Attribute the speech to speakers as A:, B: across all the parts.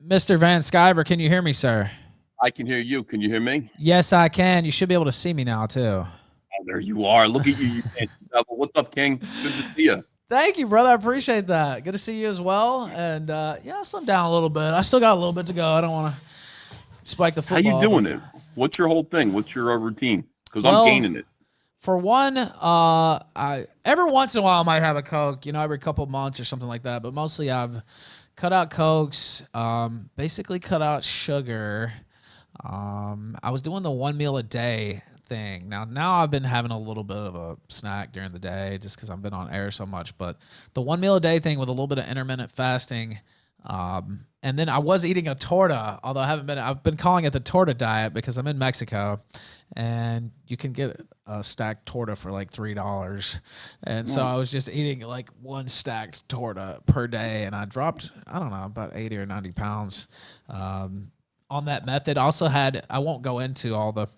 A: Mr. Van Sciver, can you hear me, sir?
B: I can hear you. Can you hear me?
A: Yes, I can. You should be able to see me now, too.
B: Oh, there you are. Look at you, you fancy devil. What's up, King? Good to see you.
A: Thank you, brother. I appreciate that. Good to see you as well. And yeah, I slimmed down a little bit. I still got a little bit to go. I don't want to spike the
B: How you
A: football, but
B: doing it? What's your whole thing? What's your routine? Because I'm
A: well,
B: gaining it.
A: for one, I every once in a while I might have a Coke, every couple of months or something like that. But mostly I've cut out Cokes, basically cut out sugar. I was doing the one meal a day thing. Now I've been having a little bit of a snack during the day just because I've been on air so much. But the one meal a day thing with a little bit of intermittent fasting, and then I was eating a torta, although I've been calling it the torta diet because I'm in Mexico, and you can get a stacked torta for like $3, and so
B: Mm.
A: I was just eating like one stacked torta per day, and I dropped, I don't know, about 80 or 90 pounds. On that method. I won't go into all the,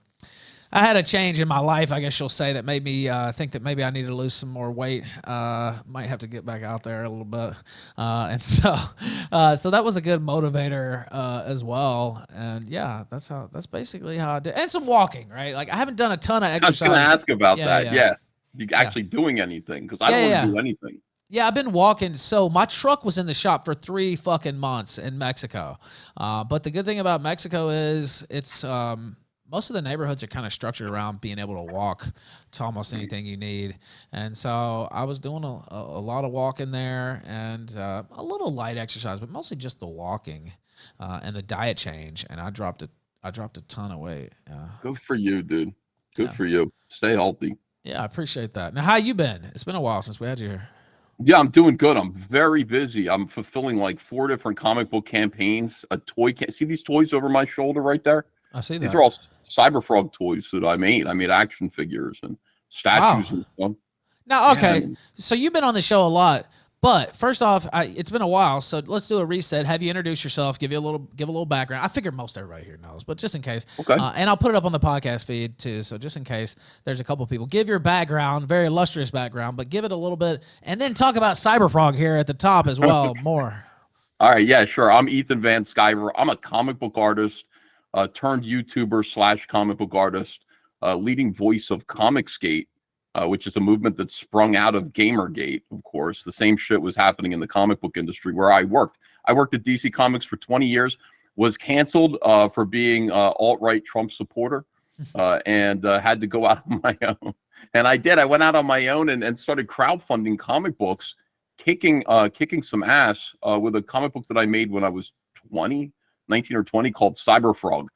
A: I had a change in my life, I guess you'll say, that made me think that maybe I need to lose some more weight. Might have to get back out there a little bit. And so, so that was a good motivator as well. And yeah, that's basically how I did. And some walking, right? Like I haven't done a ton of
B: I was going to
A: exercise.
B: ask about
A: Yeah,
B: that.
A: yeah,
B: Yeah. You
A: yeah,
B: actually doing anything? Because I
A: yeah,
B: don't
A: yeah,
B: want to
A: yeah.
B: do anything.
A: Yeah, I've been walking. So my truck was in the shop for 3 fucking months in Mexico. But the good thing about Mexico is it's most of the neighborhoods are kind of structured around being able to walk to almost anything you need. And so I was doing a lot of walking there and a little light exercise, but mostly just the walking and the diet change. And I dropped a ton of weight.
B: Good for you, dude. Good
A: Yeah.
B: for you. Stay healthy.
A: Yeah, I appreciate that. Now, how you been? It's been a while since we had you here.
B: Yeah, I'm doing good. I'm very busy. I'm fulfilling like 4 different comic book campaigns. A toy see these toys over my shoulder right there?
A: I see
B: These
A: that.
B: are all Cyberfrog toys that I made. I made action figures and
A: Wow.
B: statues and stuff.
A: Now,
B: Yeah,
A: okay,
B: man.
A: so you've been on the show a lot, but first off, it's been a while, so let's do a reset. Have you introduce yourself? Give a little background. I figure most everybody here knows, but just in case,
B: Okay.
A: and I'll put it up on the podcast feed too. So just in case there's a couple people, give your background, very illustrious background, but give it a little bit, and then talk about Cyberfrog here at the top as well. More.
B: All right. Yeah, sure. I'm Ethan Van Sciver. I'm a comic book artist, turned YouTuber slash comic book artist, leading voice of Comicsgate, which is a movement that sprung out of Gamergate, of course. The same shit was happening in the comic book industry where I worked. I worked at DC Comics for 20 years, was canceled for being alt-right Trump supporter, and had to go out on my own. And I did. I went out on my own and started crowdfunding comic books, kicking some ass with a comic book that I made when I was 19 or 20 called Cyberfrog.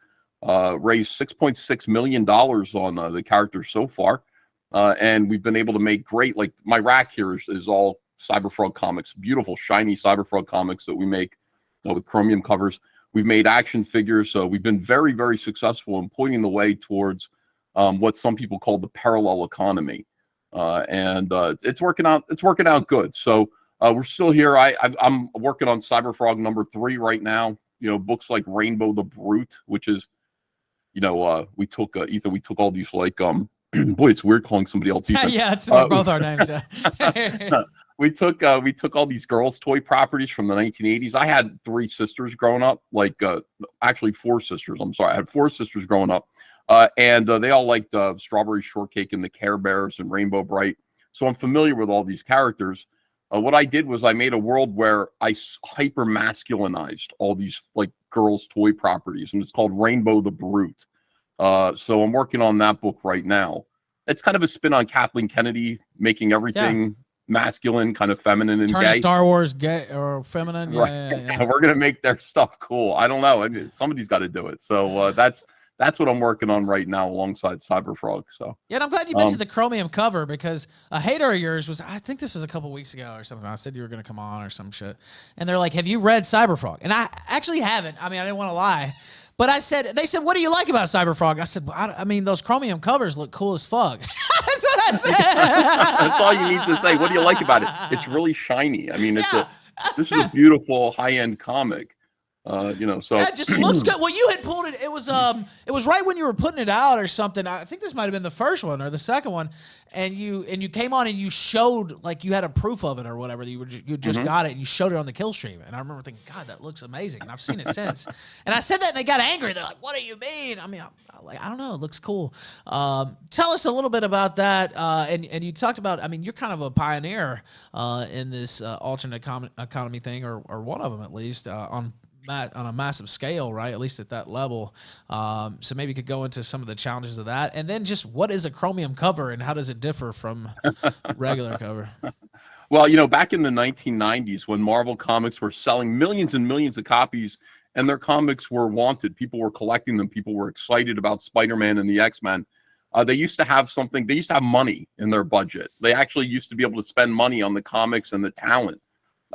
B: Raised $6.6 million on the character so far. And we've been able to make great, like my rack here is all Cyberfrog comics, beautiful, shiny Cyberfrog comics that we make with chromium covers. We've made action figures. So we've been very, very successful in pointing the way towards what some people call the parallel economy. And it's working out. It's working out good. So we're still here. I'm working on Cyberfrog #3 right now. Books like Rainbow the Brute, which is, we took Ethan. We took all these like boy, it's weird calling somebody else Ethan.
A: Yeah, it's both our names. Yeah.
B: We took all these girls' toy properties from the 1980s. I had 3 sisters growing up, actually 4 sisters. I'm sorry, I had 4 sisters growing up, and they all liked Strawberry Shortcake and the Care Bears and Rainbow Bright. So I'm familiar with all these characters. What I did was I made a world where I hyper masculinized all these like girls' toy properties, and it's called Rainbow the Brute. So I'm working on that book right now. It's kind of a spin on Kathleen Kennedy, making everything masculine, kind of feminine and
A: Turning
B: gay.
A: Star Wars gay or feminine.
B: Right.
A: Yeah.
B: We're gonna make their stuff cool. I don't know. I mean, somebody's got to do it. So that's what I'm working on right now alongside Cyberfrog. So
A: Yeah, and I'm glad you mentioned the chromium cover because a hater of yours was, I think this was a couple weeks ago or something. I said you were going to come on or some shit. And they're like, have you read Cyberfrog? And I actually haven't. I mean, I didn't want to lie. But they said, what do you like about Cyberfrog? I said, I mean, those chromium covers look cool as fuck. That's what I said.
B: That's all you need to say. What do you like about it? It's really shiny. I mean, this is a beautiful high-end comic. So
A: Yeah, it just looks good. Well, you had pulled it. It was right when you were putting it out or something. I think this might have been the first one or the second one, and you came on and you showed like you had a proof of it or whatever. You just got it and you showed it on the Killstream, and I remember thinking, God, that looks amazing. And I've seen it since. And I said that and they got angry. They're like, What do you mean? I mean, I don't know. It looks cool. Tell us a little bit about that. And you talked about. I mean, you're kind of a pioneer in this alternate economy thing, or one of them at least on a massive scale, right? At least at that level. So maybe you could go into some of the challenges of that, and then just what is a chromium cover and how does it differ from regular cover?
B: Well, back in the 1990s when Marvel Comics were selling millions and millions of copies and their comics were wanted, people were collecting them, people were excited about Spider-Man and the X-Men. They used to have money in their budget. They actually used to be able to spend money on the comics and the talent.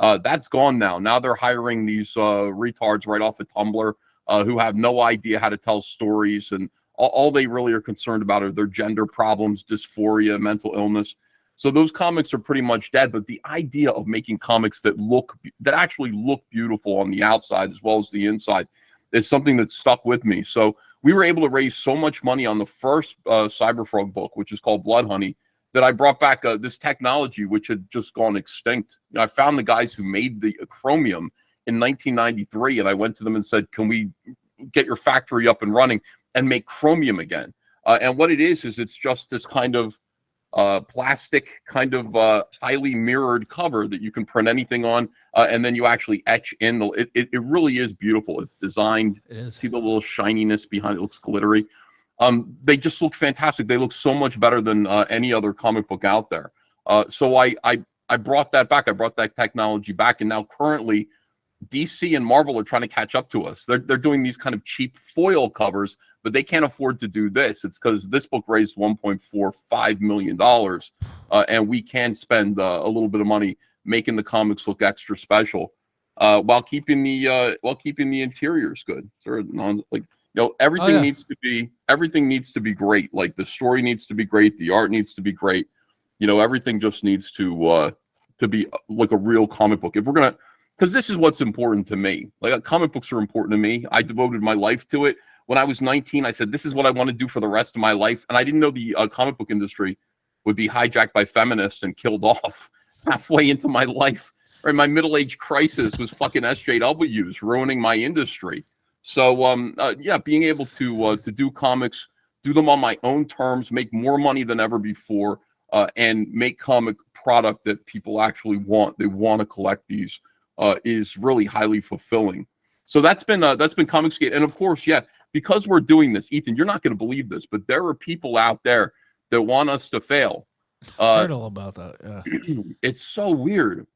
B: That's gone now. Now they're hiring these retards right off of Tumblr who have no idea how to tell stories, and all they really are concerned about are their gender problems, dysphoria, mental illness. So those comics are pretty much dead. But the idea of making comics that actually look beautiful on the outside as well as the inside is something that stuck with me. So we were able to raise so much money on the first Cyberfrog book, which is called Blood Honey, that I brought back this technology which had just gone extinct. I found the guys who made the chromium in 1993, and I went to them and said, can we get your factory up and running and make chromium again? And what it is it's just this kind of plastic, kind of highly mirrored cover that you can print anything on, and then you actually etch in it really is beautiful. It's designed.
A: It is.
B: See the little shininess behind it. It looks glittery. They just look fantastic. They look so much better than any other comic book out there. So I brought that back. I brought that technology back, and now currently DC and Marvel are trying to catch up to us. They're doing these kind of cheap foil covers, but they can't afford to do this. It's because this book raised $1.45 million, and we can spend a little bit of money making the comics look extra special, while keeping the interiors good. Sort of everything needs to be great. Like the story needs to be great, the art needs to be great. Everything just needs to be like a real comic book. If we're gonna, because this is what's important to me. Like comic books are important to me. I devoted my life to it. When I was 19, I said, this is what I want to do for the rest of my life. And I didn't know the comic book industry would be hijacked by feminists and killed off halfway into my life. Or my middle-age crisis was fucking SJWs ruining my industry. So, being able to do comics, do them on my own terms, make more money than ever before, and make comic product that people actually want. They want to collect these, is really highly fulfilling. So that's been Comicsgate. And of course, because we're doing this, Ethan, you're not going to believe this, but there are people out there that want us to fail.
A: Heard all about that. Yeah.
B: It's so weird.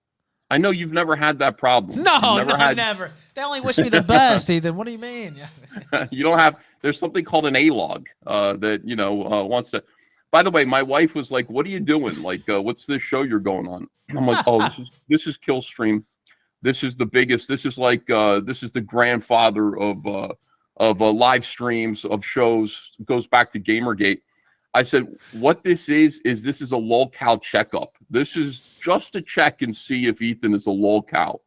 B: I know you've never had that problem.
A: Never. They only wish me the best, Ethan. What do you mean?
B: You don't have. There's something called an A-log that wants to. By the way, my wife was like, "What are you doing? Like, what's this show you're going on?" I'm like, "Oh, this is Killstream. This is the biggest. This is like this is the grandfather of live streams of shows. It goes back to Gamergate." I said, what this is this is a lolcow checkup. This is just to check and see if Ethan is a lolcow,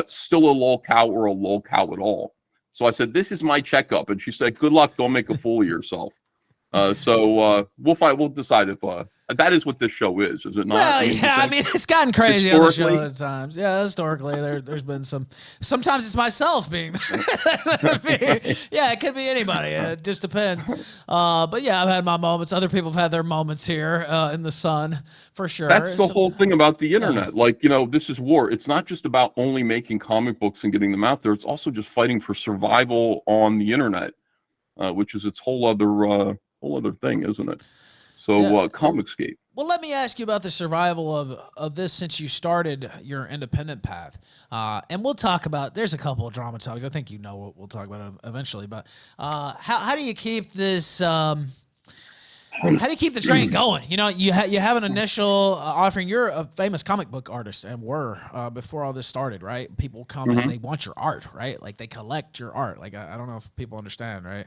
B: still a lolcow or a lolcow at all. So I said, this is my checkup. And she said, good luck. Don't make a fool of yourself. So we'll decide if that is what this show is it not?
A: Well, I mean, it's gotten crazy on the show at times. Yeah, historically, there's been sometimes it's myself being, it could be anybody. It just depends. But yeah, I've had my moments. Other people have had their moments here in the sun, for sure.
B: That's the whole thing about the internet. Like, this is war. It's not just about only making comic books and getting them out there. It's also just fighting for survival on the internet, which is its whole other thing, isn't it? So Comicsgate.
A: Well, let me ask you about the survival of this since you started your independent path. And we'll talk about, there's a couple of drama topics. I think what we'll talk about eventually. But how do you keep this, how do you keep the train going? You have an initial offering. You're a famous comic book artist and were before all this started, right? People come and they want your art, right? Like they collect your art. Like I don't know if people understand, right?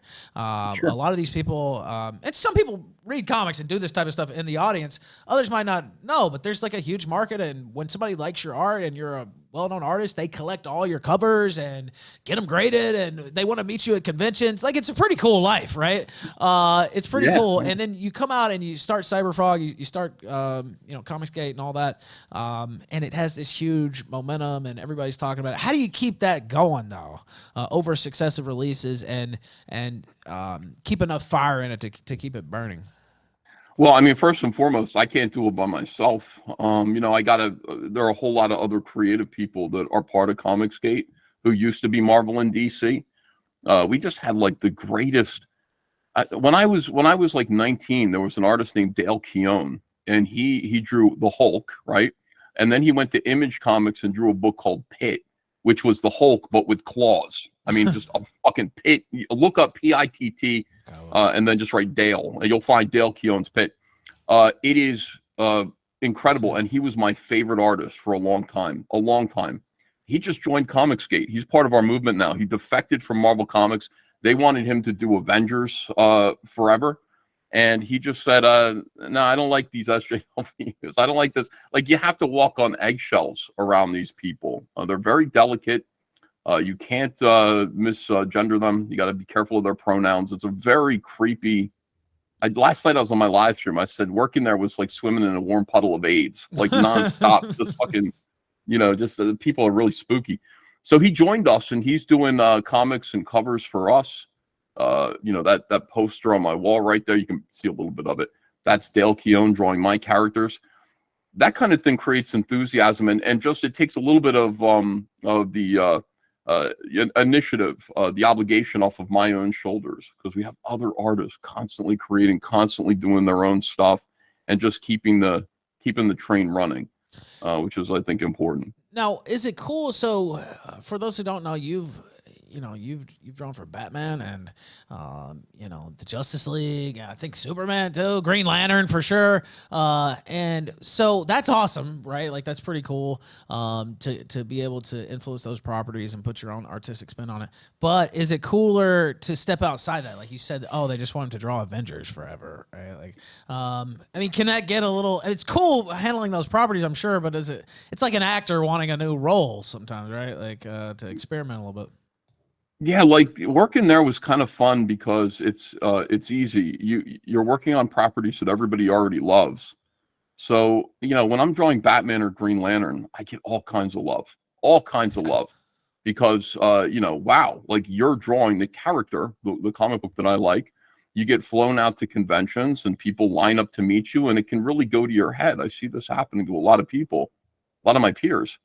B: Sure.
A: A lot of these people, and some people read comics and do this type of stuff in the audience. Others might not know, but there's like a huge market. And when somebody likes your art and you're well-known artists, they collect all your covers and get them graded, and they want to meet you at conventions. Like, it's a pretty cool life, right? It's pretty
B: Yeah.
A: cool. And then you come out and you start Cyberfrog, you start, Comicsgate and all that, and it has this huge momentum, and everybody's talking about it. How do you keep that going though, over successive releases, and keep enough fire in it to keep it burning?
B: Well, I mean, first and foremost, I can't do it by myself. There are a whole lot of other creative people that are part of Comicsgate who used to be Marvel and DC. We just had like the greatest. When I was like 19, there was an artist named Dale Keown, and he drew the Hulk, right? And then he went to Image Comics and drew a book called Pit, which was the Hulk but with claws. I mean, just a fucking pit. Look up PITT, and then just write Dale, and you'll find Dale Keown's Pit. It is incredible, and he was my favorite artist for a long time. A long time. He just joined Comicsgate. He's part of our movement now. He defected from Marvel Comics. They wanted him to do Avengers forever. And he just said, no, I don't like these SJLVs. I don't like this. Like, you have to walk on eggshells around these people. They're very delicate. You can't misgender them. You got to be careful of their pronouns. It's a very creepy. Last night I was on my live stream. I said working there was like swimming in a warm puddle of AIDS, like nonstop. Just fucking, the people are really spooky. So he joined us, and he's doing comics and covers for us. That poster on my wall right there, you can see a little bit of it. That's Dale Keown drawing my characters. That kind of thing creates enthusiasm, and just it takes a little bit of the initiative, the obligation off of my own shoulders, because we have other artists constantly creating, constantly doing their own stuff, and just keeping the train running, which is, I think, important.
A: Now, is it cool? So, for those who don't know, you've drawn for Batman and the Justice League. I think Superman too, Green Lantern for sure. And so that's awesome, right? Like, that's pretty cool to be able to influence those properties and put your own artistic spin on it. But is it cooler to step outside that? Like you said, oh, they just want him to draw Avengers forever, right? Like, I mean, can that get a little? It's cool handling those properties, I'm sure, but it's like an actor wanting a new role sometimes, right? Like, to experiment a little bit.
B: Yeah, like working there was kind of fun because it's easy. You're working on properties that everybody already loves. So, when I'm drawing Batman or Green Lantern, I get all kinds of love because, wow, like you're drawing the character, the comic book that I like. You get flown out to conventions and people line up to meet you, and it can really go to your head. I see this happening to a lot of people, a lot of my peers.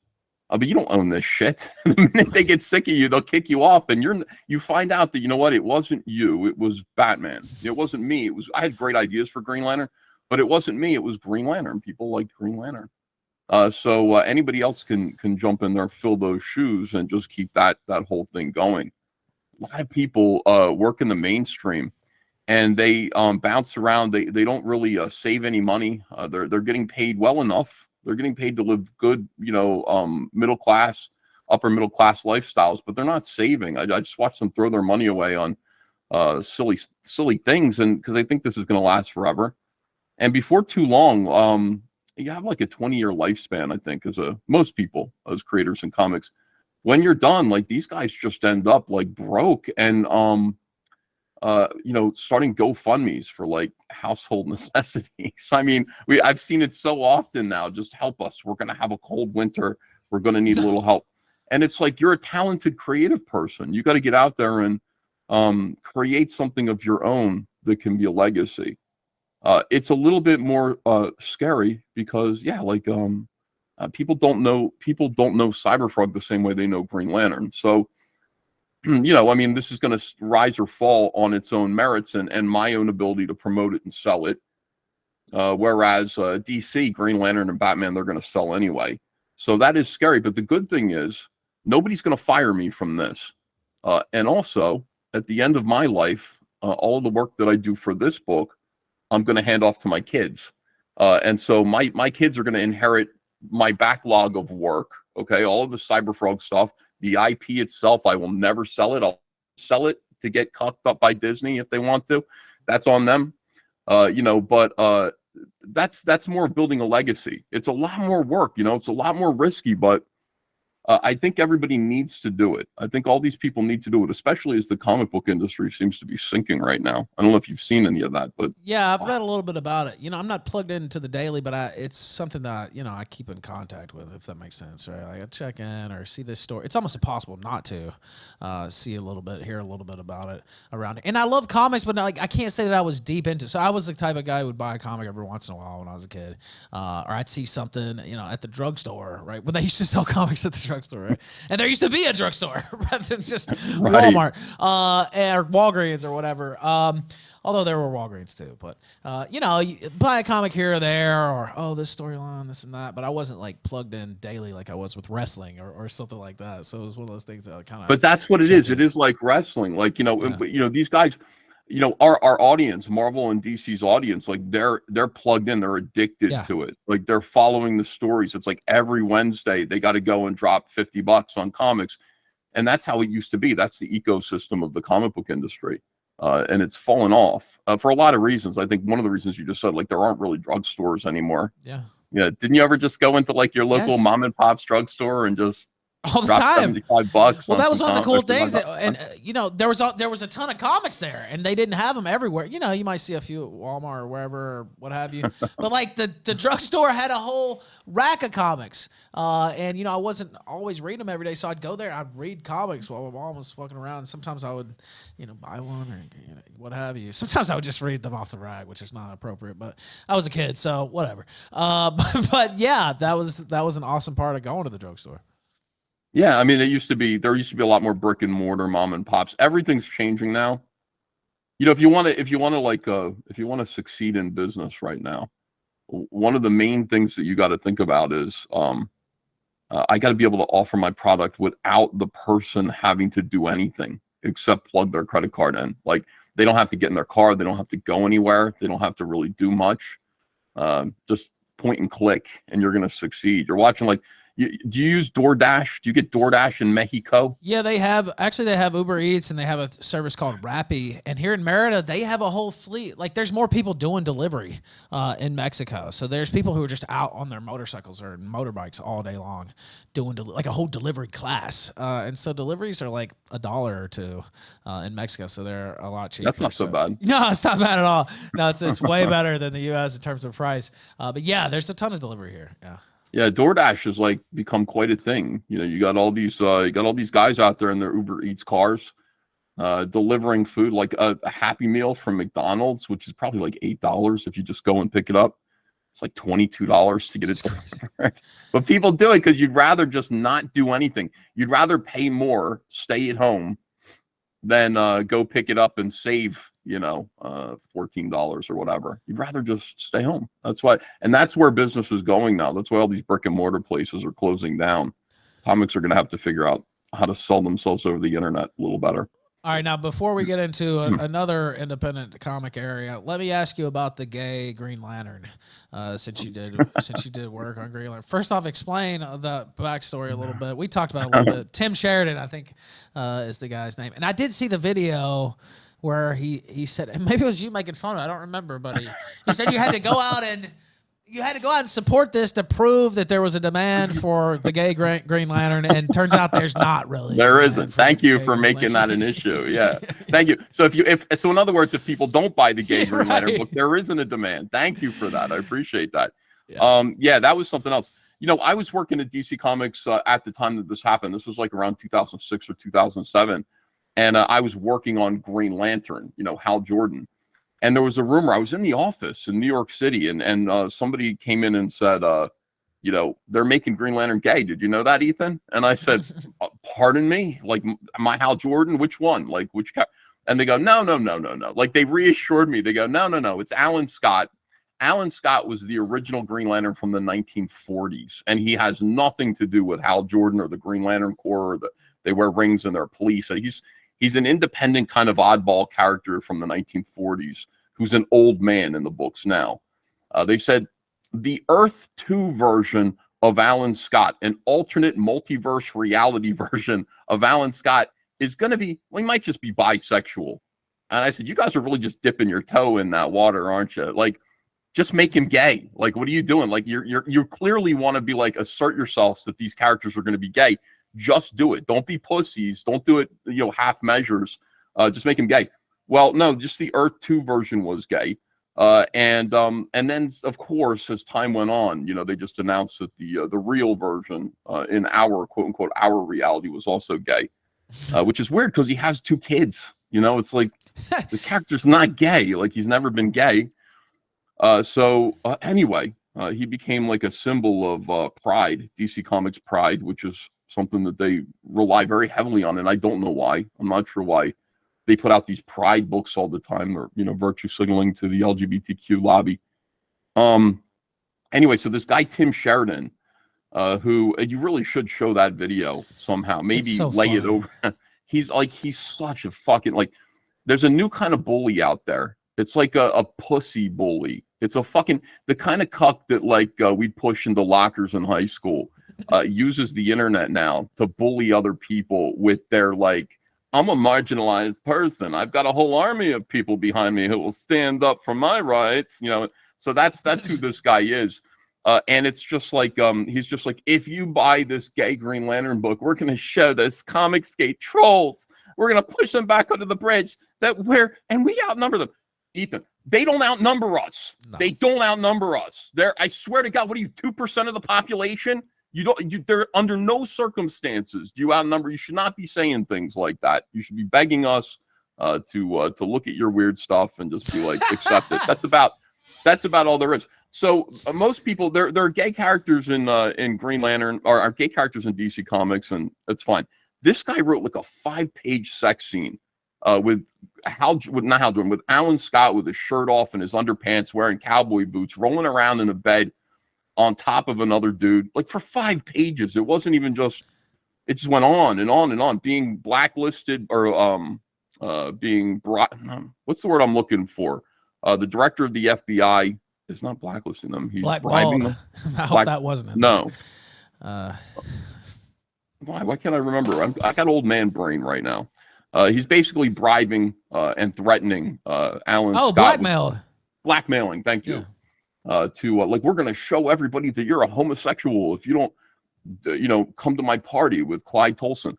B: But you don't own this shit. The minute they get sick of you, they'll kick you off, and you find out that, it wasn't you, it was Batman. It wasn't me. I had great ideas for Green Lantern, but it wasn't me. It was Green Lantern. People liked Green Lantern. So anybody else can jump in there, fill those shoes, and just keep that whole thing going. A lot of people work in the mainstream, and they bounce around. They don't really save any money. They're getting paid well enough. They're getting paid to live good, middle class, upper middle class lifestyles, but they're not saving. I just watch them throw their money away on silly things, and because they think this is going to last forever. And before too long, you have like a 20-year lifespan, I think, most people as creators in comics. When you're done, like these guys just end up like broke and starting GoFundMe's for like household necessities. I mean, I've seen it so often now. Just help us. We're going to have a cold winter. We're going to need a little help. And it's like, you're a talented creative person. You got to get out there and create something of your own that can be a legacy. It's a little bit more scary because, people don't know Cyberfrog the same way they know Green Lantern. So, this is going to rise or fall on its own merits and my own ability to promote it and sell it. Whereas DC, Green Lantern, and Batman, they're going to sell anyway. So that is scary. But the good thing is nobody's going to fire me from this. And also, at the end of my life, all of the work that I do for this book, I'm going to hand off to my kids. And so my kids are going to inherit my backlog of work. Okay, all of the Cyberfrog stuff. The IP itself, I will never sell it. I'll sell it to get cocked up by Disney if they want to. That's on them. But that's more of building a legacy. It's a lot more work, it's a lot more risky, but I think everybody needs to do it. I think all these people need to do it, especially as the comic book industry seems to be sinking right now. I don't know if you've seen any of that, but
A: yeah, I've read a little bit about it. I'm not plugged into the daily, but it's something that I keep in contact with, if that makes sense, right? Like I check in or see this story. It's almost impossible not to see a little bit, hear a little bit about it around it. And I love comics, but like I can't say that I was deep into. So I was the type of guy who would buy a comic every once in a while when I was a kid, or I'd see something, at the drugstore, right? When they used to sell comics at the drugstore, right? And there used to be a drugstore rather than just
B: right.
A: Walmart or Walgreens or whatever. Although there were Walgreens too, but you buy a comic here or there, or this storyline, this and that. But I wasn't like plugged in daily like I was with wrestling or something like that. So it was one of those things that kind of.
B: But that's what it is. It is like wrestling. Like these guys, our audience, Marvel and DC's audience, like they're plugged in. They're addicted to it. Like they're following the stories. It's like every Wednesday they got to go and drop $50 on comics, and that's how it used to be. That's the ecosystem of the comic book industry. And it's fallen off for a lot of reasons. I think one of the reasons you just said, like, there aren't really drugstores anymore.
A: Yeah.
B: Yeah. Didn't you ever just go into like your local mom and pop's drugstore and just
A: all the time
B: $75?
A: Well, that was one of the cool things. There was a ton of comics there, and they didn't have them everywhere. You might see a few at Walmart or wherever, or what have you. But like the drugstore had a whole rack of comics, and I wasn't always reading them every day, so I'd go there, I'd read comics while my mom was fucking around. Sometimes I would, buy one or what have you. Sometimes I would just read them off the rack, which is not appropriate, but I was a kid, so whatever. But yeah, that was an awesome part of going to the drugstore.
B: Yeah, I mean, there used to be a lot more brick and mortar mom and pops. Everything's changing now. If you want to succeed in business right now, one of the main things that you got to think about is I got to be able to offer my product without the person having to do anything except plug their credit card in. Like they don't have to get in their car, they don't have to go anywhere, they don't have to really do much. Just point and click, and you're going to succeed. You're watching like. Do you use DoorDash? Do you get DoorDash in Mexico?
A: Yeah, they have Uber Eats, and they have a service called Rappi. And here in Merida, they have a whole fleet. Like, there's more people doing delivery in Mexico. So there's people who are just out on their motorcycles or motorbikes all day long doing like a whole delivery class. And so deliveries are like $1 or $2 in Mexico. So they're a lot cheaper.
B: That's not so bad.
A: No, it's not bad at all. No, it's way better than the U.S. in terms of price. But yeah, there's a ton of delivery here. Yeah.
B: Yeah, DoorDash has like become quite a thing. You got all these guys out there in their Uber Eats cars, delivering food, like a Happy Meal from McDonald's, which is probably like $8 if you just go and pick it up. It's like $22 to get it delivered. But people do it because you'd rather just not do anything. You'd rather pay more, stay at home, than go pick it up and save $14 or whatever. You'd rather just stay home. That's where business is going now. That's why all these brick and mortar places are closing down. Comics are going to have to figure out how to sell themselves over the internet a little better.
A: All right, now before we get into another independent comic area, let me ask you about the gay Green Lantern. Since you did work on Green Lantern, first off, explain the backstory a little bit. We talked about it a little bit. Tim Sheridan, I think, is the guy's name, and I did see the video where he said, and maybe it was you making fun of it, I don't remember, but he said you had to go out and support this to prove that there was a demand for the gay Green Lantern, and turns out there's not really.
B: There isn't. Thank you for making that an issue. Yeah, thank you. So in other words, if people don't buy the gay Green Lantern book, there isn't a demand. Thank you for that. I appreciate that. Yeah, that was something else. I was working at DC Comics at the time that this happened. This was like around 2006 or 2007. And I was working on Green Lantern, Hal Jordan. And there was a rumor. I was in the office in New York City, and somebody came in and said, they're making Green Lantern gay. Did you know that, Ethan? And I said, pardon me? Like, am I Hal Jordan? Which one? Like, which? And they go, no. Like, they reassured me. They go, no. It's Alan Scott. Alan Scott was the original Green Lantern from the 1940s, and he has nothing to do with Hal Jordan or the Green Lantern Corps. Or they wear rings and they're police. He's an independent kind of oddball character from the 1940s who's an old man in the books now. They said the Earth 2 version of Alan Scott, an alternate multiverse reality version of Alan Scott, is going to be, he might just be bisexual. And I said, you guys are really just dipping your toe in that water, aren't you? Like, just make him gay. Like, what are you doing? Like, you clearly want to be like, assert yourselves that these characters are going to be gay. Just do it. Don't be pussies. Don't do it, half measures. Just make him gay. Well, no, just the Earth 2 version was gay. And then, of course, as time went on, they just announced that the real version in our quote unquote our reality was also gay, which is weird because he has 2 kids. It's like the character's not gay, like he's never been gay. So anyway, he became like a symbol of pride, DC Comics pride, which is something that they rely very heavily on, and I don't know why. I'm not sure why they put out these pride books all the time, or virtue signaling to the LGBTQ lobby. Anyway, so this guy Tim Sheridan, who you really should show that video somehow, maybe
A: so
B: lay
A: funny.
B: it over. he's such a fucking, like, there's a new kind of bully out there. It's like a pussy bully. It's a fucking, the kind of cuck that we'd push into lockers in high school, uses the internet now to bully other people with their I'm a marginalized person. I've got a whole army of people behind me who will stand up for my rights. So that's who this guy is. And it's just he's just like, if you buy this gay Green Lantern book, we're going to show this Comicsgate trolls. We're going to push them back under the bridge and we outnumber them. Ethan, they don't outnumber us. No. They don't outnumber us. I swear to God, what are you, 2% of the population? They're under no circumstances do you outnumber. You should not be saying things like that. You should be begging us to look at your weird stuff and just be like, accept it. That's about all there is. So most people, there are gay characters in Green Lantern, or are gay characters in DC Comics, and that's fine. This guy wrote like a 5-page sex scene with Alan Scott with his shirt off and his underpants, wearing cowboy boots, rolling around in a bed on top of another dude, like for 5 pages. It wasn't even just, it just went on and on and on, being blacklisted or being brought, what's the word I'm looking for? The director of the FBI is not blacklisting them. He's bribing them.
A: I hope that wasn't it.
B: No. Why can't I remember? I got old man brain right now. He's basically bribing and threatening Alan Scott. Blackmailing. Thank you. Yeah. We're going to show everybody that you're a homosexual if you don't, come to my party with Clyde Tolson.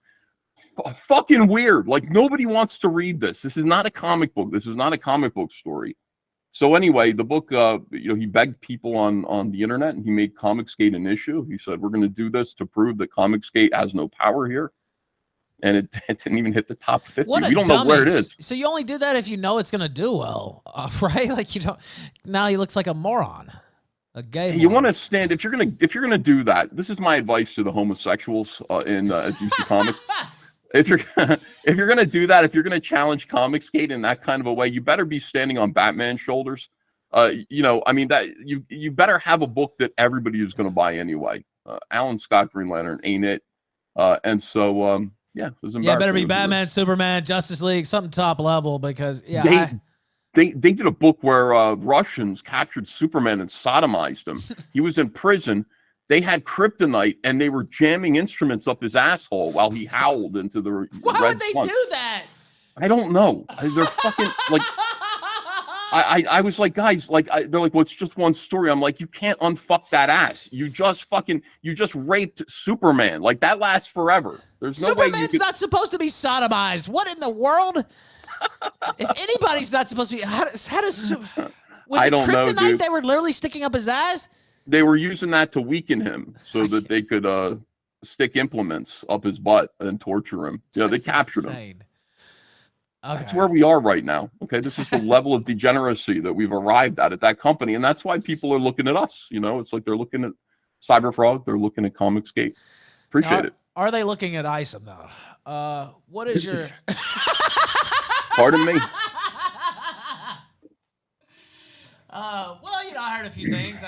B: Fucking weird. Like, nobody wants to read this. This is not a comic book. This is not a comic book story. So anyway, the book, he begged people on the internet, and he made Comicsgate an issue. He said, we're going to do this to prove that Comicsgate has no power here. And it didn't even hit the top 50. We don't know where it is.
A: So you only do that if you know it's going to do well, right? Like, you don't. Now he looks like a moron, a gay.
B: You want to stand if you're gonna do that. This is my advice to the homosexuals in DC Comics. If you're gonna do that, if you're gonna challenge Comicsgate in that kind of a way, you better be standing on Batman's shoulders. That you better have a book that everybody is gonna buy anyway. Alan Scott Green Lantern ain't it? And so. Yeah, it was
A: embarrassing. Yeah, better be Batman, Superman, Justice League, something top level, because
B: they did a book where Russians captured Superman and sodomized him. He was in prison. They had kryptonite and they were jamming instruments up his asshole while he howled into the red sun.
A: Why would they do that?
B: I don't know. They're fucking like. I was like, guys, they're like, well, it's just one story. I'm like, you can't unfuck that ass. You just raped Superman. Like, that lasts forever. There's no way
A: Superman's not supposed to be sodomized. What in the world? If anybody's not supposed to be, how does
B: I don't know,
A: kryptonite they were literally sticking up his ass?
B: They were using that to weaken him so that they could stick implements up his butt and torture him. Yeah, they captured him. Okay. That's where we are right now. Okay, this is the level of degeneracy that we've arrived at that company, and that's why people are looking at us. It's like they're looking at Cyberfrog, they're looking at Comicsgate. Appreciate it.
A: Are they looking at Isom though? What is your?
B: Pardon me.
A: Well, I heard a few things.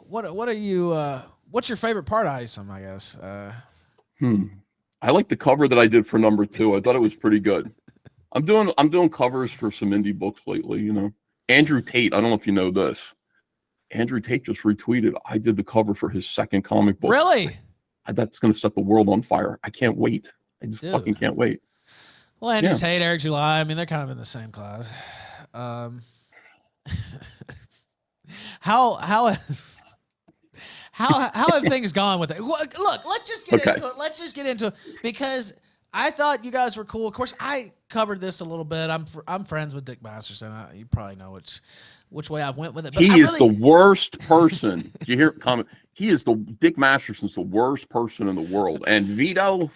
A: What are you? What's your favorite part of Isom? I guess.
B: I like the cover that I did for number 2. I thought it was pretty good. I'm doing covers for some indie books lately, Andrew Tate, I don't know if you know this. Andrew Tate just retweeted. I did the cover for his second comic book.
A: Really?
B: That's going to set the world on fire. I can't wait. I just fucking can't wait.
A: Well, Andrew Tate, Eric July, they're kind of in the same class. How how have things gone with it? Look, let's just get
B: Okay.
A: into it. Let's just get into it because I thought you guys were cool. Of course, I covered this a little bit. I'm friends with Dick Masterson. You probably know which way I went with it. But
B: He is the worst person. Do you hear comment? He is Dick Masterson's the worst person in the world. And Vito,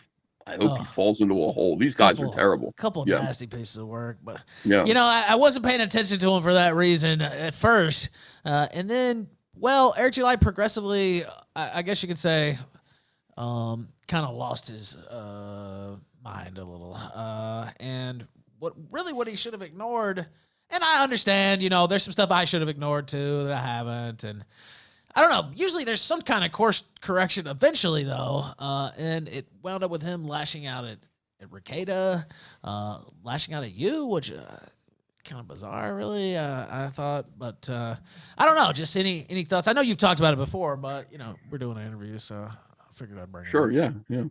B: I hope he falls into a hole. These guys are terrible.
A: Couple nasty pieces of work, but
B: yeah,
A: you know, I wasn't paying attention to him for that reason at first, and then, well, Eric G. Light progressively, I guess you could say, kind of lost his mind a little, and what he should have ignored. And I understand, you know, there's some stuff I should have ignored too that I haven't, and I don't know. Usually there's some kind of course correction eventually, though, and it wound up with him lashing out at Ricada, lashing out at you, which kind of bizarre, really. I thought, but I don't know. Just any thoughts? I know you've talked about it before, but you know we're doing an interview, so I figured I'd bring it up.
B: Yeah.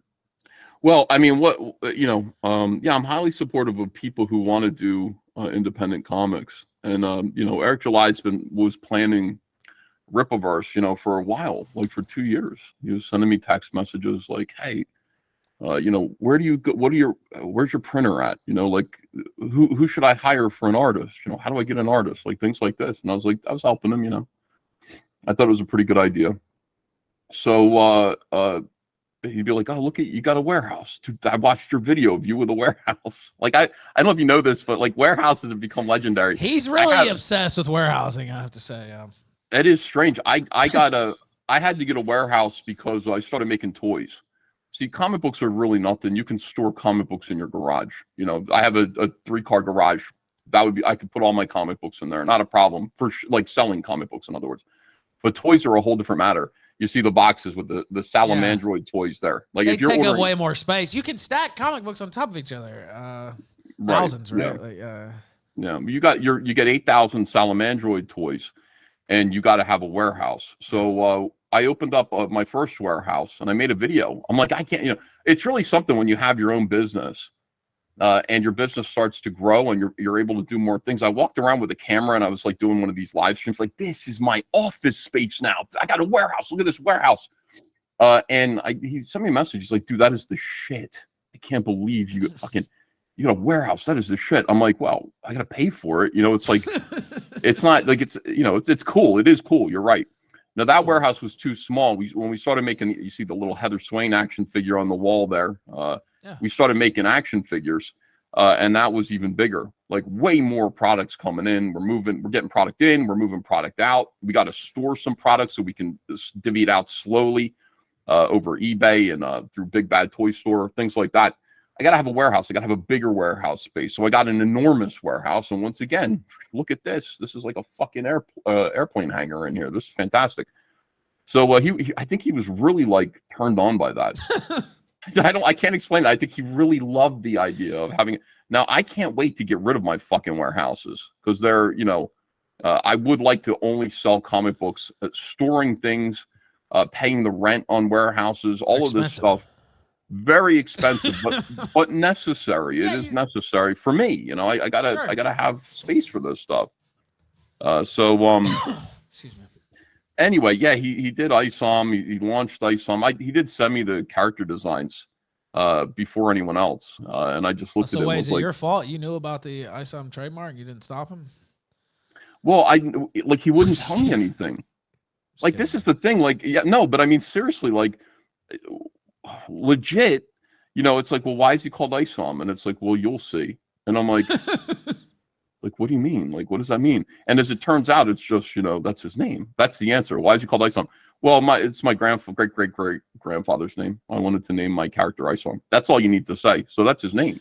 B: Well, I mean, yeah, I'm highly supportive of people who want to do independent comics, and you know, Eric July's was planning Ripaverse, you know, for a while, like for 2 years. He was sending me text messages like, hey, you know, where do you go? Where's your printer at? You know, like who should I hire for an artist? You know, how do I get an artist? Like things like this. And I was helping him, you know. I thought it was a pretty good idea. So he'd be like, oh, look, you got a warehouse. Dude, I watched your video of you with a warehouse. Like I don't know if you know this, but like warehouses have become legendary.
A: He's really obsessed with warehousing, I have to say.
B: It is strange. I had to get a warehouse because I started making toys. See, comic books are really nothing. You can store comic books in your garage. You know, I have a 3-car garage. I could put all my comic books in there. Not a problem for like selling comic books, in other words. But toys are a whole different matter. You see the boxes with the Salamandroid toys there. Like
A: they
B: if you're
A: take
B: ordering,
A: up way more space. You can stack comic books on top of each other. Thousands, right?
B: Yeah. You get 8,000 Salamandroid toys, and you got to have a warehouse. So I opened up my first warehouse, and I made a video. I'm like, I can't. You know, it's really something when you have your own business. And your business starts to grow and you're able to do more things. I walked around with a camera and I was like doing one of these live streams, like, this is my office space now. I got a warehouse. Look at this warehouse. And he sent me a message. He's like, dude, that is the shit. I can't believe you got a warehouse. That is the shit. I'm like, well, I got to pay for it. You know, it's like, it's not like you know, it's cool. It is cool. You're right. Now that warehouse was too small. When we started making, you see the little Heather Swain action figure on the wall there. We started making action figures, and that was even bigger. Like way more products coming in. We're getting product in. We're moving product out. We got to store some products so we can divvy it out slowly over eBay and through Big Bad Toy Store, things like that. I got to have a warehouse. I got to have a bigger warehouse space. So I got an enormous warehouse. And once again, look at this. This is like a fucking airplane hangar in here. This is fantastic. So I think he was really like turned on by that. I can't explain it. I think he really loved the idea of having it. Now I can't wait to get rid of my fucking warehouses because they're, you know, I would like to only sell comic books, storing things, paying the rent on warehouses, all of this stuff. Very expensive, but necessary. It is necessary for me. You know, I gotta have space for this stuff. Excuse me. Anyway, yeah, he did ISOM. He launched ISOM. He did send me the character designs before anyone else, and I just looked at it.
A: So, is it your fault? You knew about the ISOM trademark. You didn't stop him.
B: Well, he wouldn't tell me anything. Like this is the thing. Like, yeah, no, but I mean seriously, like. Legit, you know, it's like, well, why is he called ISOM? And it's like, well, you'll see. And I'm like, like, what do you mean? Like, what does that mean? And as it turns out, it's just, you know, that's his name. That's the answer. Why is he called ISOM? Well, it's my great grandfather's name. I wanted to name my character ISOM. That's all you need to say. So that's his name.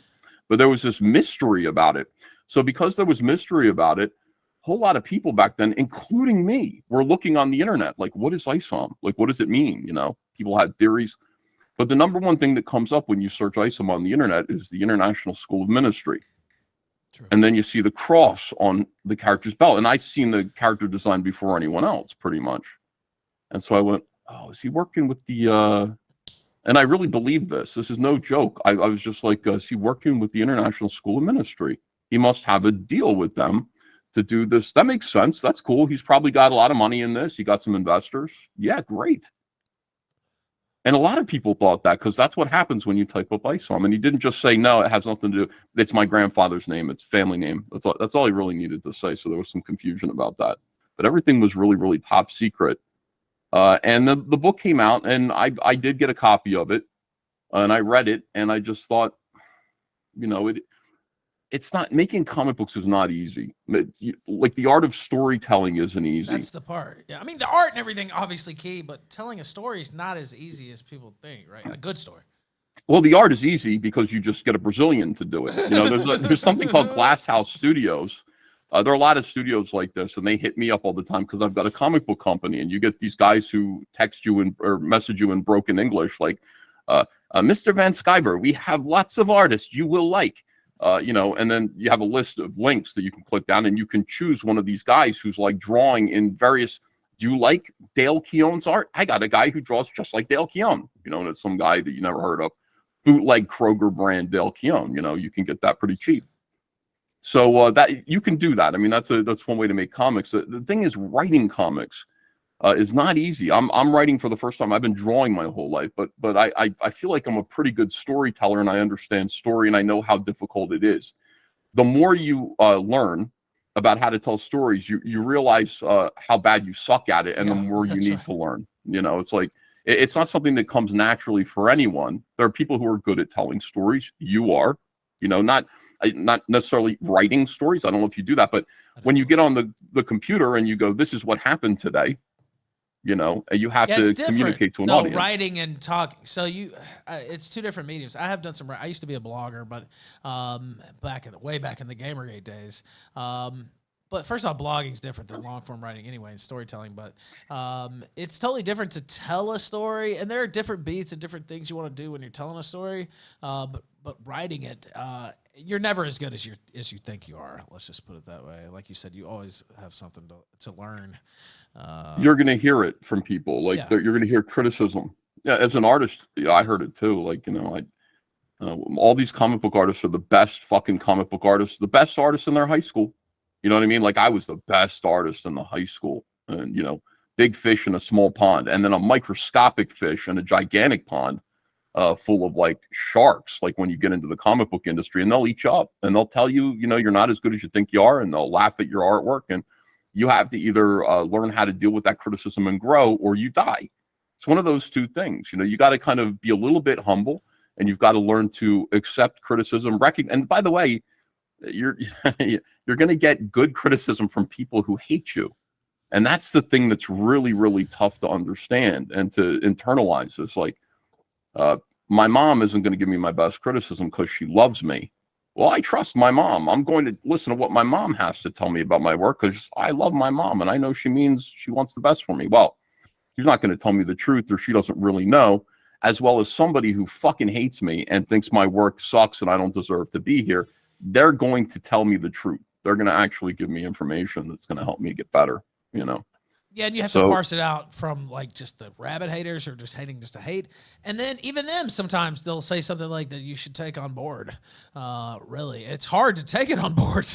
B: But there was this mystery about it. So because there was mystery about it, a whole lot of people back then, including me, were looking on the internet. Like, what is ISOM? Like, what does it mean? You know, people had theories. But the number one thing that comes up when you search ISOM on the internet is the International School of Ministry. True. And then you see the cross on the character's belt. And I've seen the character design before anyone else, pretty much. And so I went, oh, is he working with the... And I really believe this. This is no joke. I was just like, is he working with the International School of Ministry? He must have a deal with them to do this. That makes sense. That's cool. He's probably got a lot of money in this. He got some investors. Yeah, great. And a lot of people thought that, because that's what happens when you type up Isom. And he didn't just say, no, it has nothing to do. It's my grandfather's name. It's family name. That's all he really needed to say. So there was some confusion about that. But everything was really, really top secret. And the book came out, and I did get a copy of it, and I read it, and I just thought, it's not, making comic books is not easy. Like, the art of storytelling isn't easy.
A: That's the part. Yeah, I mean, the art and everything obviously key, but telling a story is not as easy as people think, right? A good story.
B: Well, the art is easy because you just get a Brazilian to do it. There's something called Glass House Studios. There are a lot of studios like this, and they hit me up all the time because I've got a comic book company, and you get these guys who text you or message you in broken English, like, Mr. Van Sciver, we have lots of artists you will like. And then you have a list of links that you can click down, and you can choose one of these guys who's like drawing in various. Do you like Dale Keown's art? I got a guy who draws just like Dale Keown, and it's some guy that you never heard of. Bootleg Kroger brand Dale Keown, you can get that pretty cheap. So that you can do that. I mean, that's one way to make comics. The thing is, writing comics is not easy. I'm writing for the first time. I've been drawing my whole life, but I feel like I'm a pretty good storyteller, and I understand story, and I know how difficult it is. The more you learn about how to tell stories, you realize how bad you suck at it, and the more you need to learn. It's like, it's not something that comes naturally for anyone. There are people who are good at telling stories. You are, not necessarily writing stories. I don't know if you do that, but when you get on the computer and you go, this is what happened today, you have to communicate to an audience.
A: Writing and talking. So it's two different mediums. I have done some. I used to be a blogger, but way back in the Gamergate days. But first off, blogging is different than long form writing anyway, and storytelling. But it's totally different to tell a story, and there are different beats and different things you want to do when you're telling a story. But writing it, you're never as good as you think you are. Let's just put it that way. Like you said, you always have something to learn.
B: You're going to hear it from people. You're going to hear criticism. Yeah, as an artist, I heard it too. Like, all these comic book artists are the best fucking comic book artists, the best artists in their high school. You know what I mean? Like, I was the best artist in the high school, and big fish in a small pond, and then a microscopic fish in a gigantic pond full of like sharks. Like, when you get into the comic book industry, and they'll eat you up, and they'll tell you, you're not as good as you think you are, and they'll laugh at your artwork, and you have to either learn how to deal with that criticism and grow, or you die. It's one of those two things. You got to kind of be a little bit humble, and you've got to learn to accept criticism. And by the way, you're going to get good criticism from people who hate you, and that's the thing that's really, really tough to understand and to internalize. It's like, my mom isn't going to give me my best criticism because she loves me. Well, I trust my mom. I'm going to listen to what my mom has to tell me about my work because I love my mom, and I know she wants the best for me. Well, she's not going to tell me the truth, or she doesn't really know, as well as somebody who fucking hates me and thinks my work sucks and I don't deserve to be here. They're going to tell me the truth. They're going to actually give me information that's going to help me get better,
A: Yeah, and you have to parse it out from like just the rabid haters or just hating just to hate. And then even them, sometimes they'll say something like that you should take on board. Really, it's hard to take it on board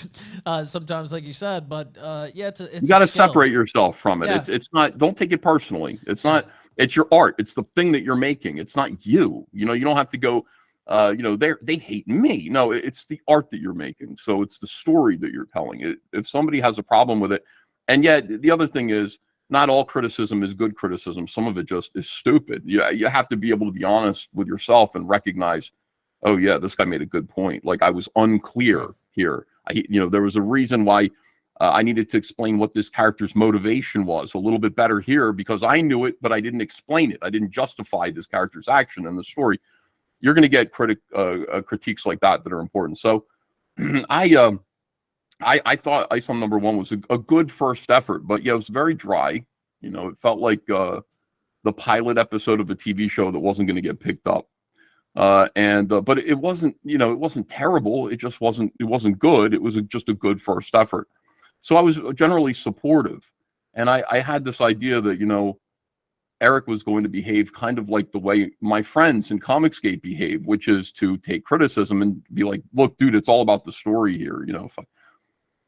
A: sometimes, like you said. But it's you
B: got to separate yourself from it.
A: Yeah.
B: It's not. Don't take it personally. It's not. It's your art. It's the thing that you're making. It's not you. You don't have to go. They hate me. No, it's the art that you're making. So it's the story that you're telling. If somebody has a problem with it, and yet the other thing is, not all criticism is good criticism. Some of it just is stupid. You have to be able to be honest with yourself and recognize, oh yeah, this guy made a good point. Like, I was unclear here. There was a reason why I needed to explain what this character's motivation was a little bit better here, because I knew it, but I didn't explain it. I didn't justify this character's action in the story. You're going to get critiques like that are important. So I thought Isom #1 was a good first effort, but it was very dry. It felt like the pilot episode of a TV show that wasn't going to get picked up. But it wasn't, it wasn't terrible. It just wasn't good. It was just a good first effort. So I was generally supportive, and I had this idea that, Eric was going to behave kind of like the way my friends in Comicsgate behave, which is to take criticism and be like, look, dude, it's all about the story here,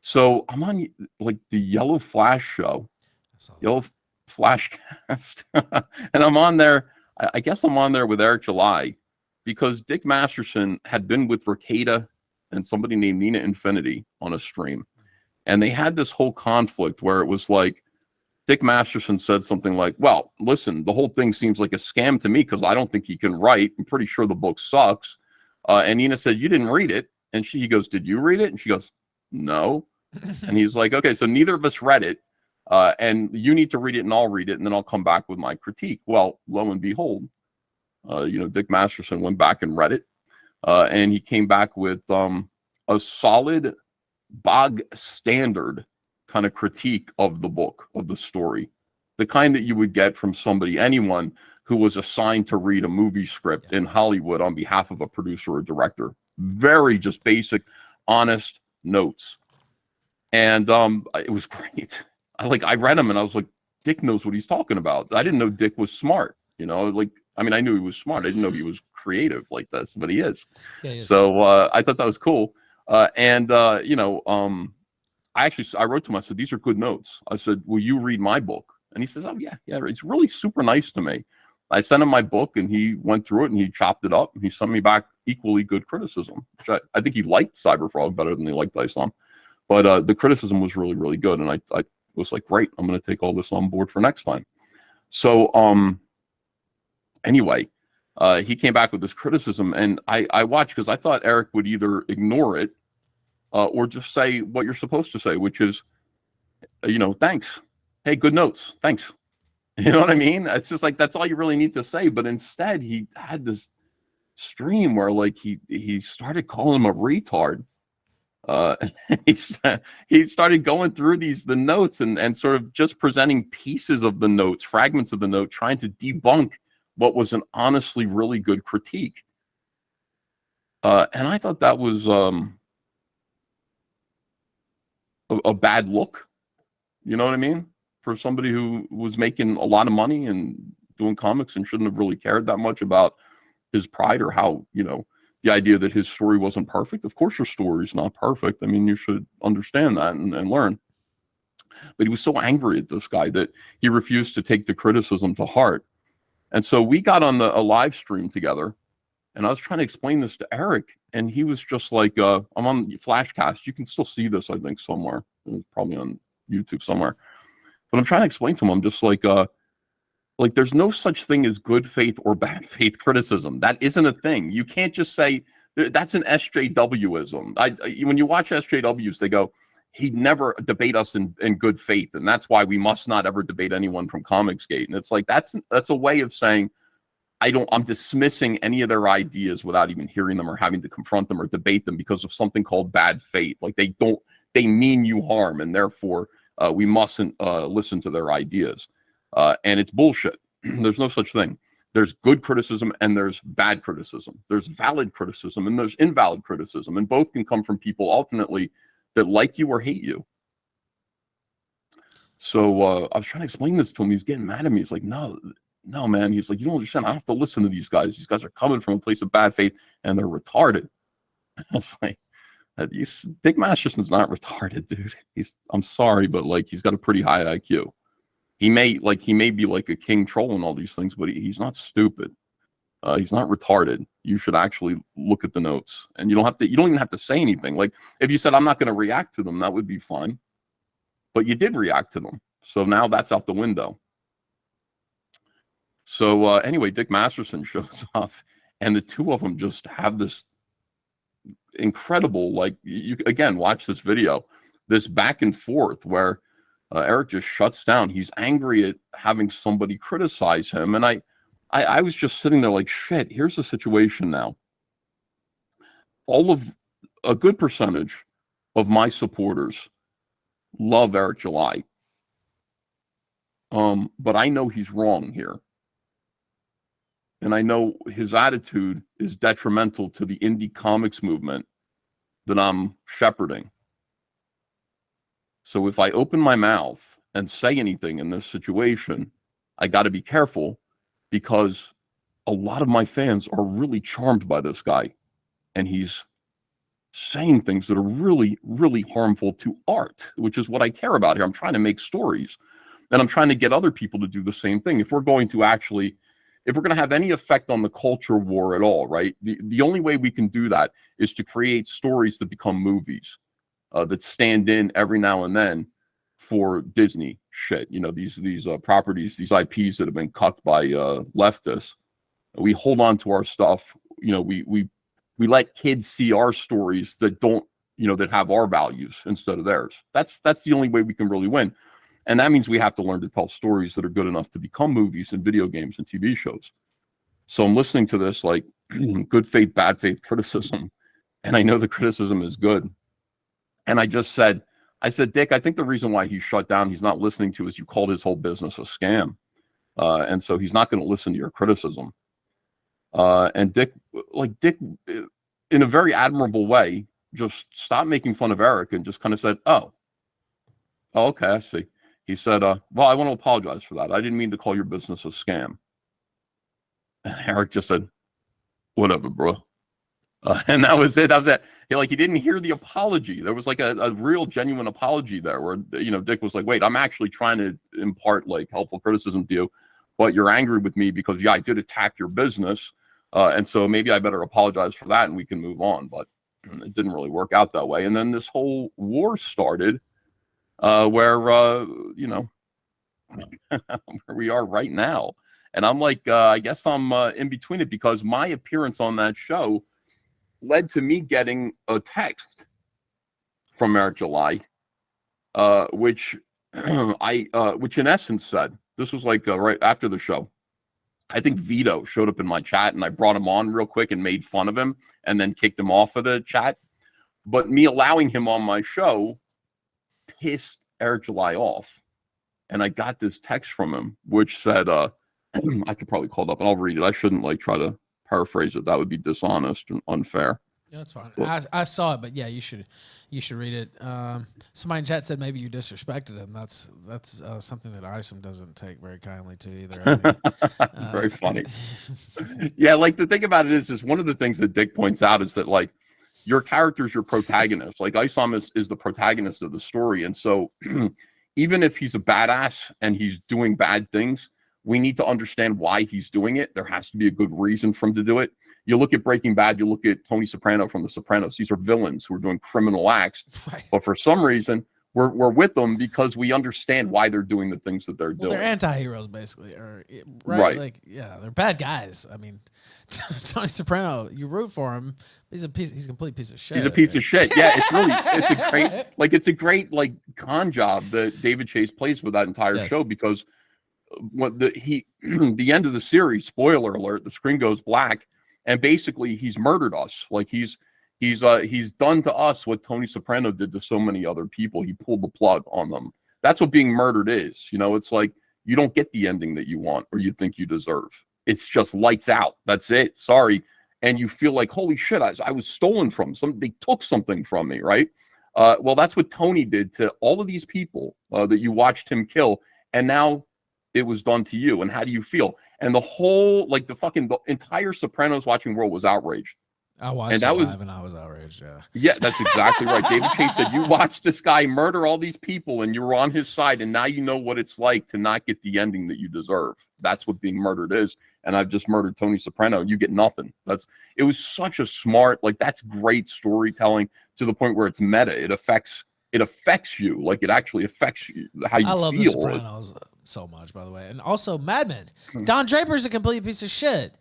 B: So I'm on like the Yellow Flash show, Yellow Flashcast, and I'm on there. I guess I'm on there with Eric July because Dick Masterson had been with Ricada and somebody named Nina Infinity on a stream. And they had this whole conflict where it was like, Dick Masterson said something like, well, listen, the whole thing seems like a scam to me because I don't think he can write. I'm pretty sure the book sucks. And Nina said, you didn't read it. And he goes, did you read it? And she goes, no. And he's like, okay, so neither of us read it. And you need to read it and I'll read it. And then I'll come back with my critique. Well, lo and behold, Dick Masterson went back and read it. And he came back with a solid bog standard kind of critique of the book, of the story, the kind that you would get from somebody, anyone who was assigned to read a movie script in Hollywood on behalf of a producer or director. Very just basic, honest notes. And it was great. I read them and I was like, Dick knows what he's talking about. I didn't know Dick was smart, I mean, I knew he was smart. I didn't know he was creative like this, but he is. Yeah, he is. So I thought that was cool. I wrote to him, I said, these are good notes. I said, will you read my book? And he says, oh, yeah. It's really super nice to me. I sent him my book and he went through it and he chopped it up and he sent me back equally good criticism. Which I think he liked Cyberfrog better than he liked Islam. But the criticism was really, really good. And I was like, great, I'm going to take all this on board for next time. So anyway, he came back with this criticism and I watched because I thought Eric would either ignore it or just say what you're supposed to say, which is, thanks. Hey, good notes. Thanks. You know what I mean? It's just like, that's all you really need to say. But instead, he had this stream where he started calling him a retard. He started going through the notes and sort of just presenting pieces of the notes, fragments of the note, trying to debunk what was an honestly really good critique. And I thought that was a bad look, you know what I mean, for somebody who was making a lot of money and doing comics and shouldn't have really cared that much about his pride or how, the idea that his story wasn't perfect. Of course your story is not perfect. I mean, you should understand that and learn. But he was so angry at this guy that he refused to take the criticism to heart. And so we got on a live stream together and I was trying to explain this to Eric, and he was just like, I'm on Flashcast. You can still see this, I think, somewhere. It's probably on YouTube somewhere. But I'm trying to explain to him, I'm just like there's no such thing as good faith or bad faith criticism. That isn't a thing. You can't just say, that's an SJWism. When you watch SJWs, they go, he'd never debate us in good faith, and that's why we must not ever debate anyone from Comicsgate. And it's like, that's a way of saying, I'm dismissing any of their ideas without even hearing them or having to confront them or debate them because of something called bad faith. Like they mean you harm, and therefore we mustn't listen to their ideas. And it's bullshit. There's no such thing. There's good criticism and there's bad criticism. There's valid criticism and there's invalid criticism. And both can come from people alternately that like you or hate you. So I was trying to explain this to him. He's getting mad at me. He's like, no, man. He's like, you don't understand. I have to listen to these guys. These guys are coming from a place of bad faith and they're retarded. I was like, Dick Masterson's not retarded, dude. I'm sorry, but he's got a pretty high IQ. He may be like a king troll and all these things, but he's not stupid. He's not retarded. You should actually look at the notes, and you don't even have to say anything. Like if you said, I'm not going to react to them, that would be fine. But you did react to them. So now that's out the window. So anyway, Dick Masterson shows up and the two of them just have this incredible, you again, watch this video, this back and forth where Eric just shuts down. He's angry at having somebody criticize him. And I was just sitting there like, shit, here's the situation now. A good percentage of my supporters love Eric July. But I know he's wrong here. And I know his attitude is detrimental to the indie comics movement that I'm shepherding. So if I open my mouth and say anything in this situation, I got to be careful because a lot of my fans are really charmed by this guy. And he's saying things that are really, really harmful to art, which is what I care about here. I'm trying to make stories and I'm trying to get other people to do the same thing. If we're going to actually if we're going to have any effect on the culture war at all, right? The only way we can do that is to create stories that become movies, that stand in every now and then for Disney shit. You know, these properties, these IPs that have been cucked by leftists. We hold on to our stuff. You know, we let kids see our stories that don't, you know, that have our values instead of theirs. That's the only way we can really win. And that means we have to learn to tell stories that are good enough to become movies and video games and TV shows. So I'm listening to this like good faith, bad faith criticism. And I know the criticism is good. And I said, Dick, I think the reason why he's shut down, he's not listening to, is you called his whole business a scam. And so he's not going to listen to your criticism. And Dick, in a very admirable way, just stopped making fun of Eric and just kind of said, oh, okay, I see. He said, well, I want to apologize for that. I didn't mean to call your business a scam. And Eric just said, whatever, bro. And that was it. That was it. He didn't hear the apology. There was like a real genuine apology there where, you know, Dick was like, wait, I'm actually trying to impart like helpful criticism to you, but you're angry with me because, yeah, I did attack your business. And so maybe I better apologize for that and we can move on. But it didn't really work out that way. And then this whole war started where, you know, where we are right now. And I'm like, I guess I'm in between it, because my appearance on that show led to me getting a text from Eric July, which which in essence said, this was like right after the show. I think Vito showed up in my chat and I brought him on real quick and made fun of him and then kicked him off of the chat. But me allowing him on my show pissed Eric July off. And I got this text from him, which said, I could probably call it up and I'll read it. I shouldn't like try to paraphrase it. That would be dishonest and unfair.
A: Yeah, that's fine. I saw it, but yeah, you should read it. Somebody in chat said maybe you disrespected him. That's something that Isom doesn't take very kindly to either. I think.
B: That's very funny. Yeah, like the thing about it is one of the things that Dick points out is that like your character's your protagonist. Like Isom is the protagonist of the story, and so even if he's a badass and he's doing bad things, we need to understand why he's doing it. There has to be a good reason for him to do it. You look at Breaking Bad, you look at Tony Soprano from The Sopranos. These are villains who are doing criminal acts. Right. But for some reason, we're with them because we understand why they're doing the things that they're doing.
A: They're anti-heroes, basically. Right? Like, yeah, they're bad guys. I mean, Tony Soprano, you root for him. He's a complete piece of shit.
B: He's a piece of shit. Yeah, it's a great con job that David Chase plays with that entire show, because the end of the series, spoiler alert, the screen goes black, and basically he's murdered us. Like he's done to us what Tony Soprano did to so many other people. He pulled the plug on them. That's what being murdered is. You know, it's like you don't get the ending that you want or you think you deserve. It's just lights out. That's it. Sorry. And you feel like, holy shit, I was stolen from. They took something from me, right? Well, that's what Tony did to all of these people that you watched him kill. And now it was done to you. And how do you feel? And the whole, the entire Sopranos watching world was outraged.
A: I watched it live and I was outraged.
B: Yeah, that's exactly right. David Chase said, you watched this guy murder all these people and you were on his side, and now you know what it's like to not get the ending that you deserve. That's what being murdered is. And I've just murdered Tony Soprano. You get nothing. It was such a smart, that's great storytelling to the point where it's meta. It affects you. Like it actually affects you, how you feel.
A: I love The Sopranos so much, by the way. And also Mad Men. Don Draper's a complete piece of shit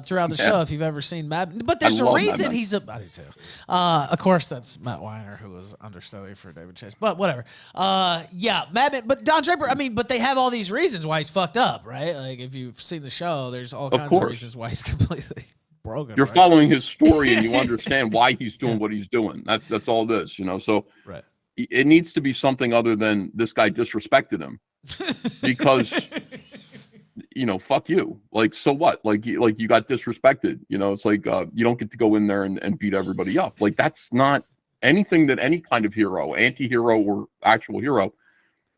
A: throughout the show, if you've ever seen Mad Men. But there's a reason he's a... I do too. Of course, that's Matt Weiner, who was understudy for David Chase. But whatever. Yeah, Mad Men. But Don Draper, but they have all these reasons why he's fucked up, right? Like, if you've seen the show, there's all kinds of reasons why he's completely... broken.
B: You're following his story and you understand why he's doing what he's doing. That's all it is, you know. So it needs to be something other than this guy disrespected him, because you know, fuck you. Like, so what? Like you got disrespected. You know, it's like you don't get to go in there and beat everybody up. Like, that's not anything that any kind of hero, anti-hero or actual hero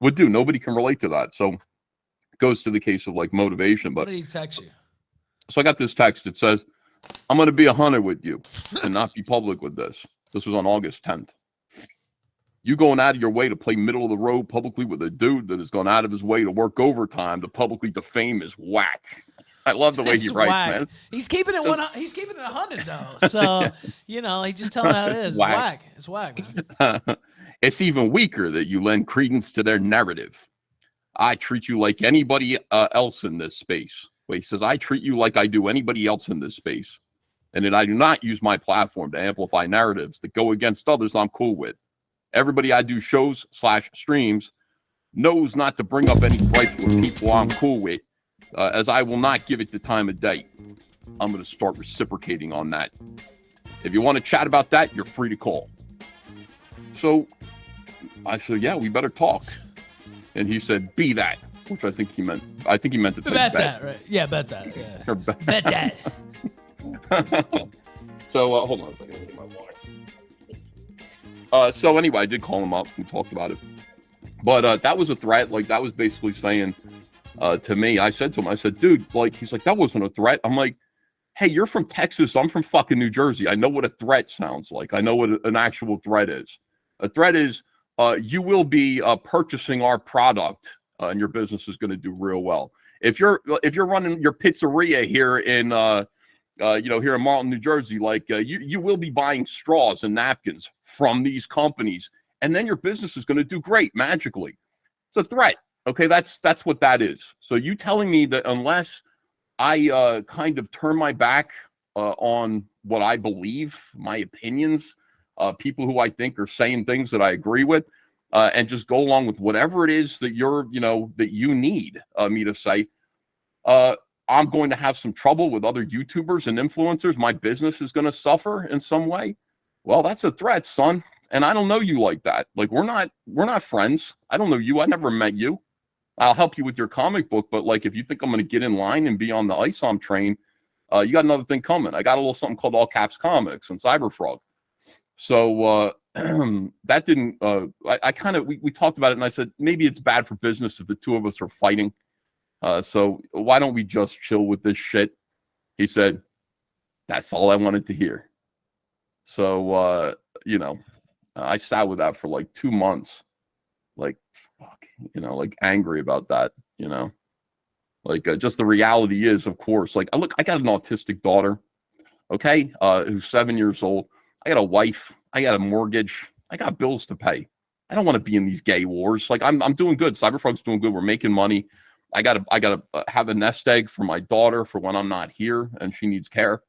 B: would do. Nobody can relate to that. So it goes to the case of motivation. But
A: what did he text you?
B: So I got this text. It says, I'm going to be 100 with you and not be public with this. This was on August 10th. You going out of your way to play middle of the road publicly with a dude that has gone out of his way to work overtime to publicly defame is whack. I love the way he
A: It's
B: writes,
A: whack.
B: man.
A: He's keeping it He's keeping it 100 though. So he's just telling how it is. It's whack. It's whack, man.
B: It's even weaker that you lend credence to their narrative. I treat you like anybody else in this space. Wait, he says, I treat you like I do anybody else in this space. And that I do not use my platform to amplify narratives that go against others I'm cool with. Everybody I do shows/streams knows not to bring up any gripes with people I'm cool with, as I will not give it the time of day. I'm going to start reciprocating on that. If you want to chat about that, you're free to call. So I said, yeah, we better talk. And he said, be that, which I think he meant to say
A: bet that, right? Yeah, bet that. Yeah.
B: Or
A: bet that.
B: So hold on a second. Let me get my water. So anyway, I did call him up. We talked about it. But that was a threat. Like, that was basically saying to me, I said to him, I said, dude, like, he's like, that wasn't a threat. I'm like, hey, you're from Texas. I'm from fucking New Jersey. I know what a threat sounds like. I know what an actual threat is. A threat is you will be purchasing our product and your business is going to do real well. If you're running your pizzeria here in here in Marlton, New Jersey, like you will be buying straws and napkins from these companies, and then your business is going to do great magically. It's a threat. Okay, that's what that is. So you telling me that unless I kind of turn my back on what I believe, my opinions, people who I think are saying things that I agree with, and just go along with whatever it is that that you need me to say, I'm going to have some trouble with other YouTubers and influencers. My business is going to suffer in some way. Well, that's a threat, son. And I don't know you like that. Like, we're not friends. I don't know you. I never met you. I'll help you with your comic book, but like, if you think I'm going to get in line and be on the ISOM train, you got another thing coming. I got a little something called All Caps Comics and Cyberfrog. So that didn't. I kind of we talked about it, and I said maybe it's bad for business if the two of us are fighting. So why don't we just chill with this shit? He said, that's all I wanted to hear. So, I sat with that for like 2 months, like, fuck, like angry about that, like just the reality is, of course, like, I got an autistic daughter, okay, who's 7 years old. I got a wife. I got a mortgage. I got bills to pay. I don't want to be in these gay wars. Like, I'm doing good. Cyberfrog's doing good. We're making money. I gotta have a nest egg for my daughter for when I'm not here and she needs care.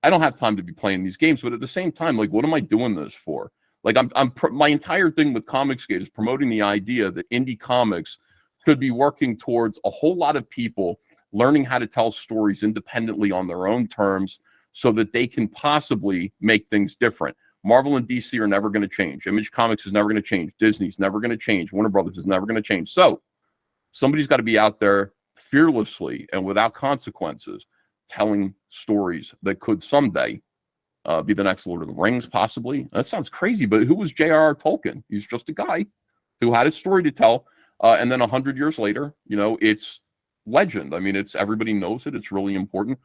B: I don't have time to be playing these games, but at the same time, like, what am I doing this for? Like, my entire thing with Comicsgate is promoting the idea that indie comics should be working towards a whole lot of people learning how to tell stories independently on their own terms so that they can possibly make things different. Marvel and DC are never going to change. Image Comics is never going to change. Disney's never going to change. Warner Brothers is never going to change. So somebody's got to be out there fearlessly and without consequences telling stories that could someday be the next Lord of the Rings, possibly. That sounds crazy, but who was J.R.R. Tolkien? He's just a guy who had a story to tell, and then 100 years later, it's legend. I mean, it's everybody knows it. It's really important.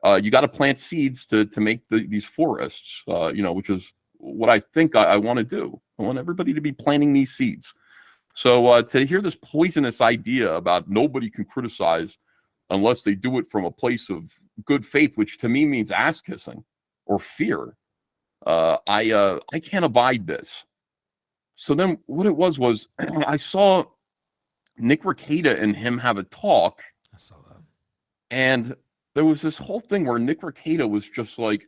B: You got to plant seeds to make these forests, which is what I think I want to do. I want everybody to be planting these seeds. So to hear this poisonous idea about nobody can criticize unless they do it from a place of good faith, which to me means ass kissing or fear, I can't abide this. So then what it was I saw Nick Rekieta and him have a talk.
A: I saw that.
B: And there was this whole thing where Nick Rekieta was just like,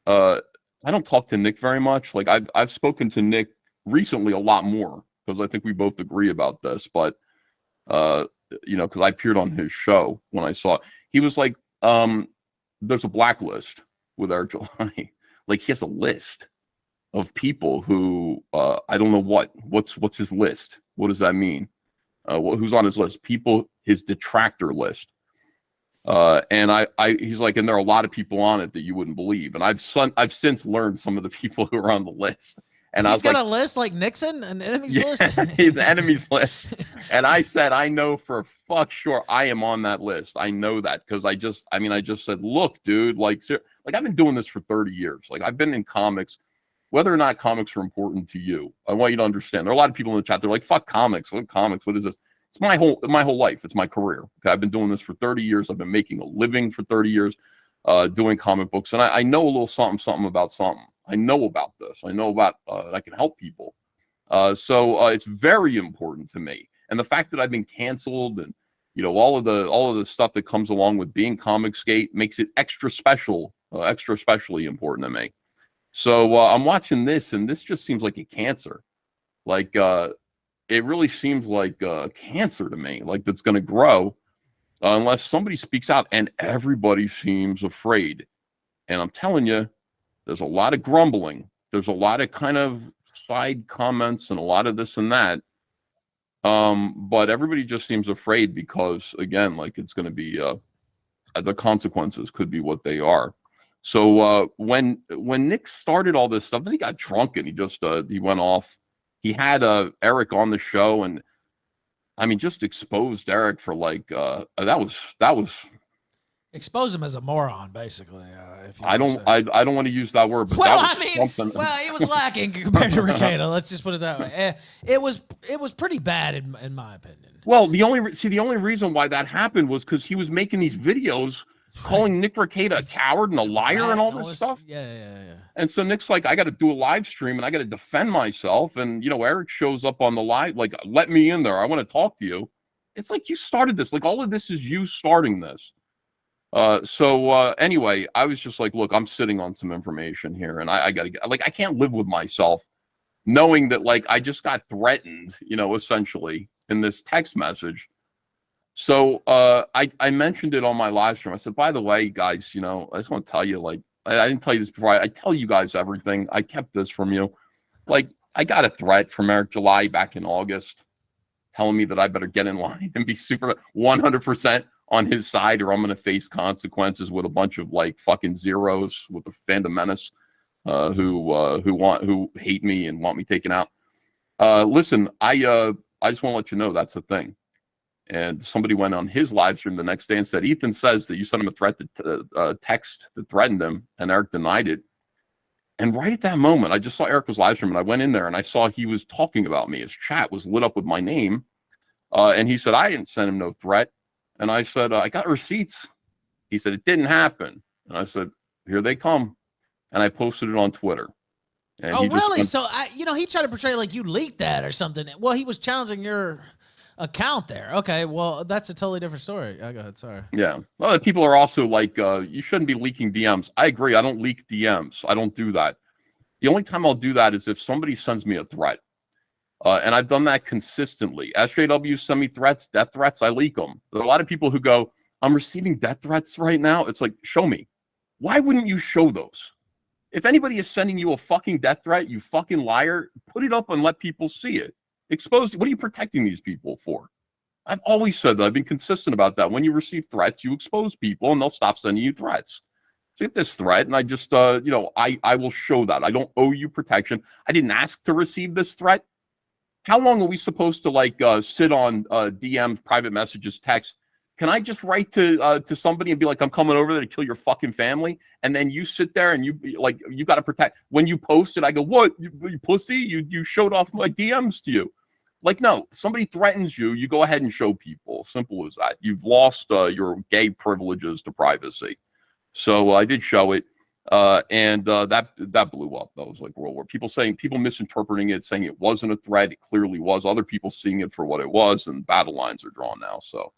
B: I don't talk to Nick very much. Like, I've spoken to Nick recently a lot more, because I think we both agree about this, but because I appeared on his show when I saw it. He was like, there's a blacklist with Eric July. Like, he has a list of people who I don't know what's his list. What does that mean? Who's on his list? People, his detractor list. And he's like, and there are a lot of people on it that you wouldn't believe. And I've since learned some of the people who are on the list. And
A: He's got a list like Nixon, an enemies list?
B: The enemies list. And I said, I know for a fuck sure I am on that list. I know that because I just said, look, dude, like I've been doing this for 30 years. Like, I've been in comics, whether or not comics are important to you. I want you to understand. There are a lot of people in the chat. They're like, fuck comics. What comics? What is this? It's my whole life. It's my career. Okay? I've been doing this for 30 years. I've been making a living for 30 years doing comic books. And I know a little something about something. I know about this. I know about I can help people. So it's very important to me. And the fact that I've been canceled and, you know, all of the stuff that comes along with being Comicsgate makes it extra special, extra especially important to me. So I'm watching this, and this just seems like a cancer. Like it really seems like cancer to me, like that's going to grow unless somebody speaks out, and everybody seems afraid. And I'm telling you, there's a lot of grumbling. There's a lot of kind of side comments and a lot of this and that. But everybody just seems afraid because, again, like it's going to be the consequences could be what they are. So when Nick started all this stuff, then he got drunk and he just he went off. He had Eric on the show, and I mean, just exposed Eric for like that was
A: expose him as a moron, basically. If you
B: I don't want to use that word, but
A: well,
B: that was
A: I mean,
B: something.
A: well, it was lacking compared to Ricada. Let's just put it that way. It was pretty bad in my opinion.
B: Well, the only reason why that happened was because he was making these videos calling Nick Ricada a coward and a liar and all this stuff.
A: Yeah.
B: And so Nick's like, I got to do a live stream and I got to defend myself. And, you know, Eric shows up on the live, like, let me in there. I want to talk to you. It's like you started this. Like, all of this is you starting this. So anyway, I was just like, look, I'm sitting on some information here, and I got to get, like, I can't live with myself knowing that, like, I just got threatened, you know, essentially in this text message. So I mentioned it on my live stream. I said, by the way, guys, you know, I just want to tell you, like, I didn't tell you this before. I tell you guys everything. I kept this from you. Like, I got a threat from Eric July back in August telling me that I better get in line and be super 100% on his side, or I'm going to face consequences with a bunch of like fucking zeros with the fandom menace who hate me and want me taken out. Listen, I just want to let you know that's a thing. And somebody went on his live stream the next day and said, Ethan says that you sent him a threat that text that threatened him, and Eric denied it. And right at that moment, I just saw Eric was live stream, and I went in there and I saw he was talking about me. His chat was lit up with my name. And he said, I didn't send him no threat. And I said, I got receipts. He said, it didn't happen. And I said, here they come. And I posted it on Twitter. And
A: oh, really? So, he tried to portray like you leaked that or something. Well, he was challenging your account there. Okay, well, that's a totally different story. Go ahead, sorry.
B: Yeah. Well, people are also like, you shouldn't be leaking DMs. I agree. I don't leak DMs. I don't do that. The only time I'll do that is if somebody sends me a threat. And I've done that consistently. SJW send me threats, death threats, I leak them. There are a lot of people who go, I'm receiving death threats right now. It's like, show me. Why wouldn't you show those? If anybody is sending you a fucking death threat, you fucking liar, put it up and let people see it. Expose. What are you protecting these people for? I've always said that. I've been consistent about that. When you receive threats, you expose people and they'll stop sending you threats. So get this threat, and I just, I will show that. I don't owe you protection. I didn't ask to receive this threat. How long are we supposed to like sit on DMs, private messages, text? Can I just write to somebody and be like, I'm coming over there to kill your fucking family? And then you sit there and you got to protect. When you post it, I go, what? You pussy? You showed off my DMs to you. Like, no, somebody threatens you, you go ahead and show people. Simple as that. You've lost your gay privileges to privacy. So I did show it. And that blew up. That was like World War. People misinterpreting it, saying it wasn't a threat. It clearly was. Other people seeing it for what it was, and battle lines are drawn now. So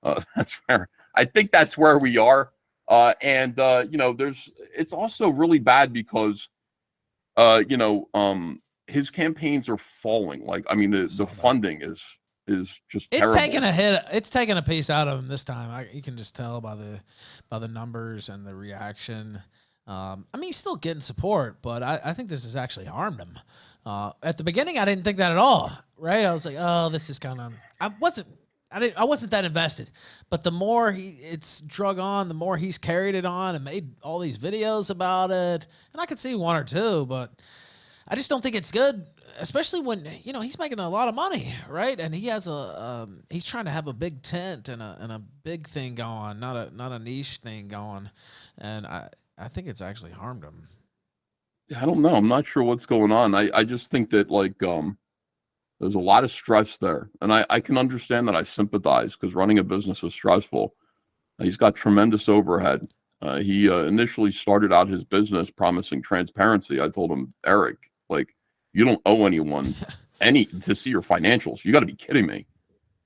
B: I think that's where we are. It's also really bad because, his campaigns are falling. Like, I mean, the funding is just terrible.
A: Taking a hit. It's taking a piece out of him this time. You can just tell by the numbers and the reaction. I mean, he's still getting support, but I think this has actually harmed him. At the beginning, I didn't think that at all, right? I was like, oh, this is kind of. I wasn't that invested. But the more it's drug on, the more he's carried it on and made all these videos about it. And I could see one or two, but I just don't think it's good, especially when he's making a lot of money, right? And he has he's trying to have a big tent and a big thing going, not a niche thing going, and I think it's actually harmed him.
B: I don't know. I'm not sure what's going on. I just think that like There's a lot of stress there. And I can understand that. I sympathize because running a business is stressful. He's got tremendous overhead. He initially started out his business promising transparency. I told him, Eric, like, you don't owe anyone any to see your financials. You got to be kidding me.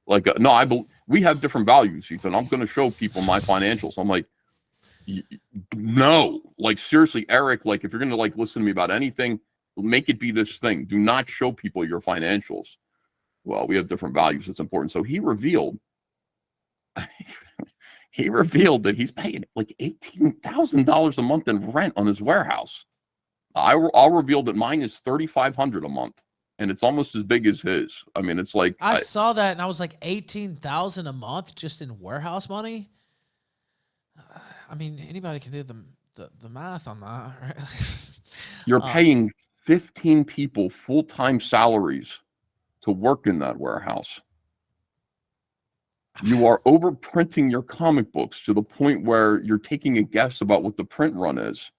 B: Like, no, we have different values, Ethan. I'm going to show people my financials. I'm like, no, like, seriously, Eric, like, if you're going to like listen to me about anything, make it be this thing. Do not show people your financials. Well, we have different values. It's important. So he revealed that he's paying like $18,000 a month in rent on his warehouse. I'll reveal that mine is $3,500 a month, and it's almost as big as his. I mean, it's like
A: I saw that and I was like, 18,000 a month just in warehouse money. I mean, anybody can do the math on that, right?
B: You're paying 15 people full-time salaries to work in that warehouse. You are overprinting your comic books to the point where you're taking a guess about what the print run is.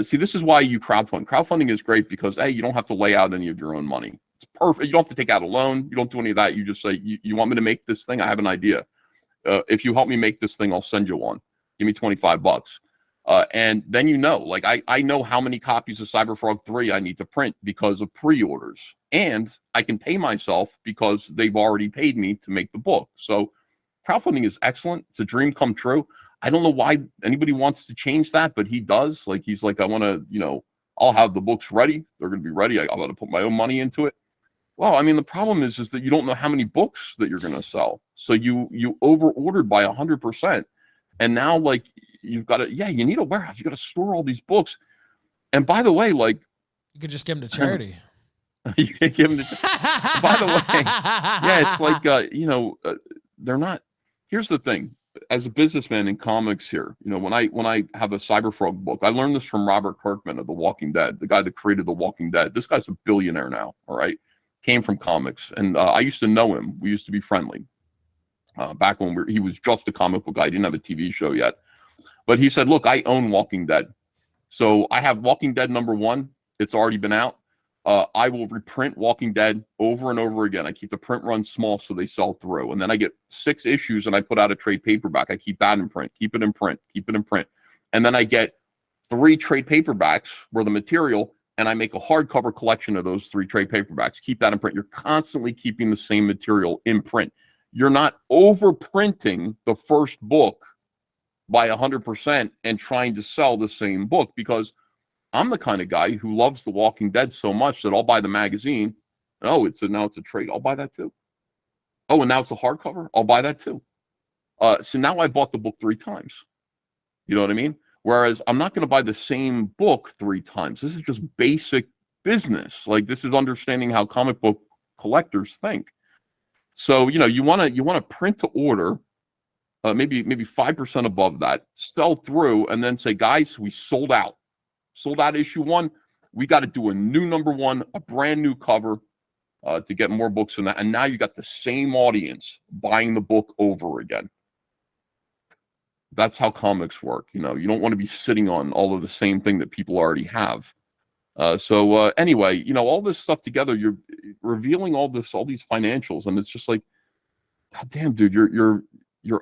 B: See, this is why you crowdfund. Crowdfunding is great because, hey, you don't have to lay out any of your own money. It's perfect. You don't have to take out a loan. You don't do any of that. You just say, you want me to make this thing? I have an idea. If you help me make this thing, I'll send you one. Give me $25. And then like I know how many copies of Cyberfrog 3 I need to print because of pre-orders. And I can pay myself because they've already paid me to make the book. So crowdfunding is excellent. It's a dream come true. I don't know why anybody wants to change that, but he does. Like, he's like, I want to, I'll have the books ready. They're going to be ready. I'm going to put my own money into it. Well, I mean, the problem is that you don't know how many books that you're going to sell. So you over ordered by 100%. And now, like, you've got to, you need a warehouse. You got to store all these books. And by the way, like,
A: you could just give them to charity.
B: You can give them to, by the way, it's like, they're not, here's the thing. As a businessman in comics here, when I have a Cyberfrog book, I learned this from Robert Kirkman of The Walking Dead, the guy that created The Walking Dead. This guy's a billionaire now, all right? Came from comics. And I used to know him. We used to be friendly back when he was just a comic book guy. He didn't have a TV show yet. But he said, look, I own Walking Dead. So I have Walking Dead #1. It's already been out. I will reprint Walking Dead over and over again. I keep the print run small so they sell through. And then I get 6 issues and I put out a trade paperback. I keep that in print, keep it in print, keep it in print. And then I get 3 trade paperbacks worth of material and I make a hardcover collection of those 3 trade paperbacks. Keep that in print. You're constantly keeping the same material in print. You're not overprinting the first book by 100% and trying to sell the same book, because I'm the kind of guy who loves The Walking Dead so much that I'll buy the magazine. Oh, now it's a trade. I'll buy that too. Oh, and now it's a hardcover. I'll buy that too. So now I bought the book 3 times. You know what I mean? Whereas I'm not going to buy the same book 3 times. This is just basic business. Like, this is understanding how comic book collectors think. So, you want to print to order, maybe 5% above that, sell through, and then say, guys, we sold out. Sold out issue 1. We got to do a new #1, a brand new cover to get more books in that. And now you got the same audience buying the book over again. That's how comics work. You don't want to be sitting on all of the same thing that people already have. So anyway, all this stuff together, you're revealing all these financials, and it's just like, God damn, dude, your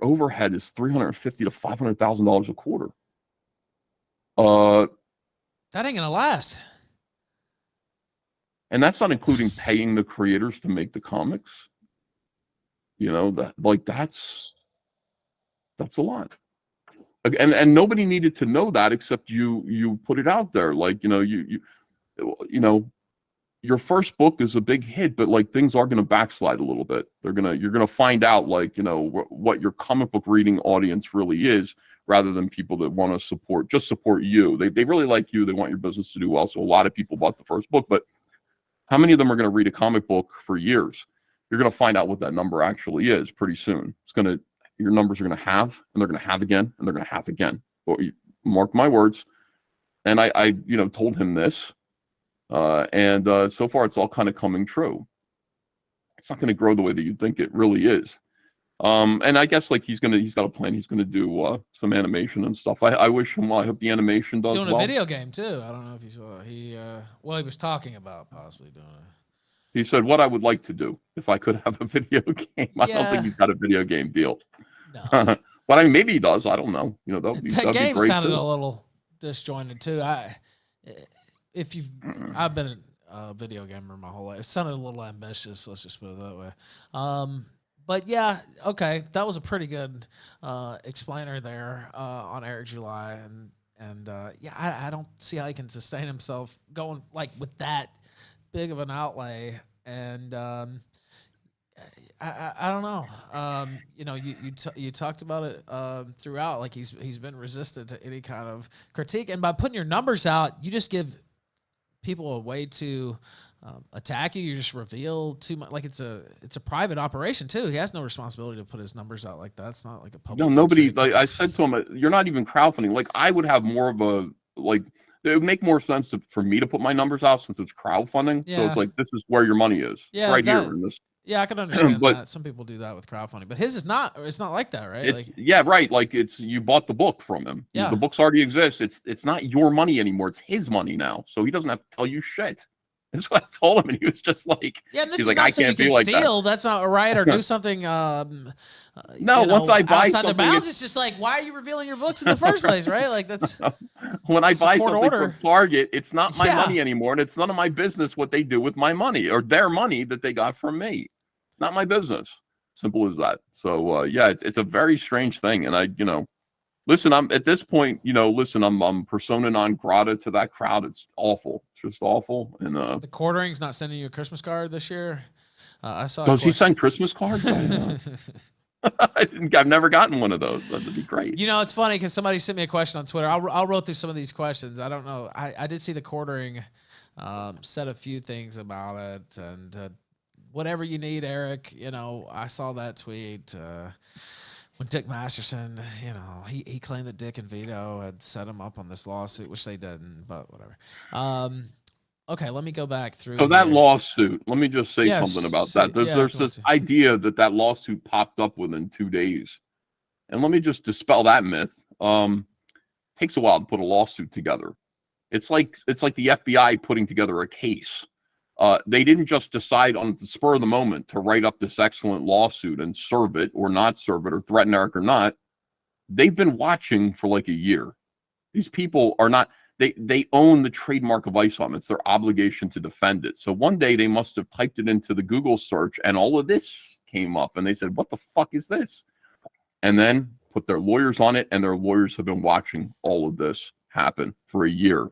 B: overhead is $350,000 to $500,000 a quarter.
A: That ain't gonna last.
B: And that's not including paying the creators to make the comics. That's a lot. And nobody needed to know that except you put it out there. Like, your first book is a big hit, but like, things are going to backslide a little bit. You're going to find out, like, what your comic book reading audience really is, rather than people that want to support you. They really like you. They want your business to do well. So a lot of people bought the first book, but how many of them are going to read a comic book for years? You're going to find out what that number actually is pretty soon. Your numbers are going to have, and they're going to have again, and they're going to have again. Well, mark my words. And I told him this, and so far it's all kind of coming true. It's not going to grow the way that you think it really is. And I guess, like, he's got a plan. He's going to do some animation and stuff. I wish him well. I hope the animation does well.
A: He's doing a video game too. I don't know if you saw. He was talking about possibly doing it.
B: He said, "What I would like to do if I could have a video game." I don't think
A: Yeah,
B: he's got a video game deal,
A: no.
B: but I mean, maybe he does. I don't know. You know,
A: That
B: that'd be
A: game
B: great
A: sounded a
B: too.
A: little disjointed too. If you've, I've been a video gamer my whole life. It sounded a little ambitious. Let's just put it that way. But yeah, okay, that was a pretty good explainer there on Eric July, and yeah, I don't see how he can sustain himself going like with that big of an outlay, and I don't know. You know, you talked about it throughout. Like he's been resistant to any kind of critique, and by putting your numbers out, you just give people a way to attack you. You just reveal too much. Like it's a private operation too. He has no responsibility to put his numbers out like that. It's not like a
B: No,
A: public
B: nobody.
A: website.
B: Like I said to him, you're not even crowdfunding. Like I would have more of a like. It would make more sense for me to put my numbers out since it's crowdfunding. So it's
A: Yeah,
B: like this is where your money is. It's
A: yeah,
B: right here
A: that
B: in this.
A: yeah, I can understand
B: But
A: that. Some people do that with crowdfunding, but his is not. It's not like that, right?
B: it's
A: Like
B: yeah, right. Like it's you bought the book from him. The
A: yeah,
B: books already exist. It's not your money anymore. It's his money now. So he doesn't have to tell you shit. That's what I told him, and he was just like,
A: yeah. And this
B: he's
A: is
B: like, I
A: not so you
B: can't
A: can
B: be like that.
A: steal. That's not right, or do something.
B: No, once I buy
A: outside their
B: something,
A: bounds. It's just like, why are you revealing your books in the first place, right? Like that's
B: when I
A: it's a
B: buy
A: court
B: something from
A: order.
B: Target, it's not my
A: Yeah,
B: money anymore, and it's none of my business what they do with my money or their money that they got from me. Not my business. Simple as that. So yeah, it's a very strange thing, and listen, I'm at this point, listen, I'm persona non grata to that crowd. It's awful. It's just awful. And
A: the quartering's not sending you a Christmas card this year. I saw a
B: does he
A: question.
B: send Christmas cards? I've never gotten one of those. That'd be great.
A: You know, it's funny because somebody sent me a question on Twitter. I'll roll through some of these questions. I don't know. I did see the quartering said a few things about it, and whatever you need, Eric. You know, I saw that tweet when Dick Masterson. You know, he claimed that Dick and Vito had set him up on this lawsuit, which they didn't, but whatever. Um, okay, let me go back through
B: So that
A: here.
B: lawsuit, let me just say
A: Yes,
B: something about that. There's
A: yeah, if
B: there's
A: you want
B: this
A: to.
B: idea that lawsuit popped up within 2 days. And let me just dispel that myth. Takes a while to put a lawsuit together. It's like the FBI putting together a case. They didn't just decide on the spur of the moment to write up this excellent lawsuit and serve it or not serve it or threaten Eric or not. They've been watching for like a year. These people are not. They own the trademark of ISOM. It's their obligation to defend it. So one day they must have typed it into the Google search and all of this came up and they said, "What the fuck is this?" And then put their lawyers on it, and their lawyers have been watching all of this happen for a year.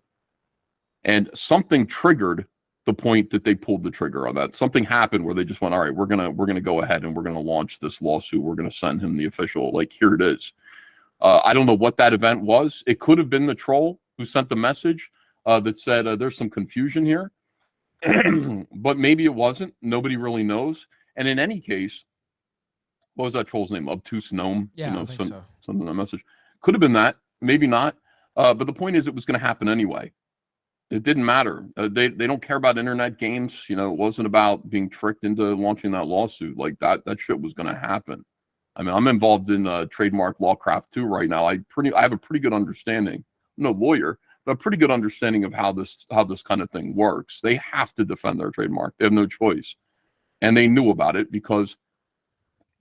B: And something triggered the point that they pulled the trigger on that. Something happened where they just went, all right, we're gonna go ahead and we're gonna launch this lawsuit. We're gonna send him the official, like, here it is. I don't know what that event was. It could have been the troll who sent the message that said there's some confusion here, but maybe it wasn't. Nobody really knows. And in any case, what was that troll's name? Obtuse Gnome.
A: Yeah, I think so.
B: Something that message could have been that. Maybe not. But the point is, it was going to happen anyway. It didn't matter. They don't care about internet games. It wasn't about being tricked into launching that lawsuit. Like that shit was going to happen. I mean, I'm involved in trademark lawcraft too right now. I have a pretty good understanding. I'm no lawyer, but a pretty good understanding of how this kind of thing works. They have to defend their trademark. They have no choice, and they knew about it because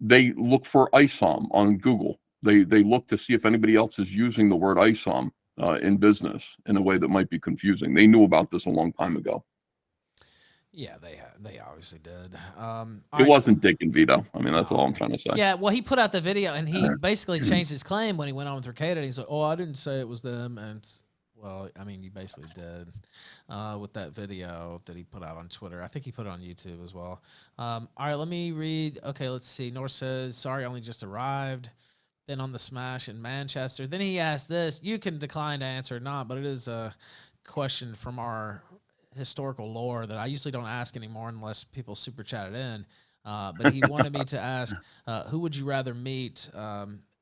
B: they look for ISOM on Google. They look to see if anybody else is using the word ISOM in business in a way that might be confusing. They knew about this a long time ago.
A: Yeah, they obviously did. All
B: It
A: right.
B: wasn't Dick and Vito. I mean, that's
A: No.
B: all I'm trying to say.
A: Yeah, well, he put out the video and he basically changed his claim when he went on with Ricada. He's like, "Oh, I didn't say it was them," and well, I mean, you basically did with that video that he put out on Twitter. I think he put it on YouTube as well. All right, let me read. Okay, let's see. North says, "Sorry, only just arrived. Been on the smash in Manchester." Then he asked this. You can decline to answer or not, but it is a question from our historical lore that I usually don't ask anymore unless people super chat it in. But he wanted me to ask, who would you rather meet,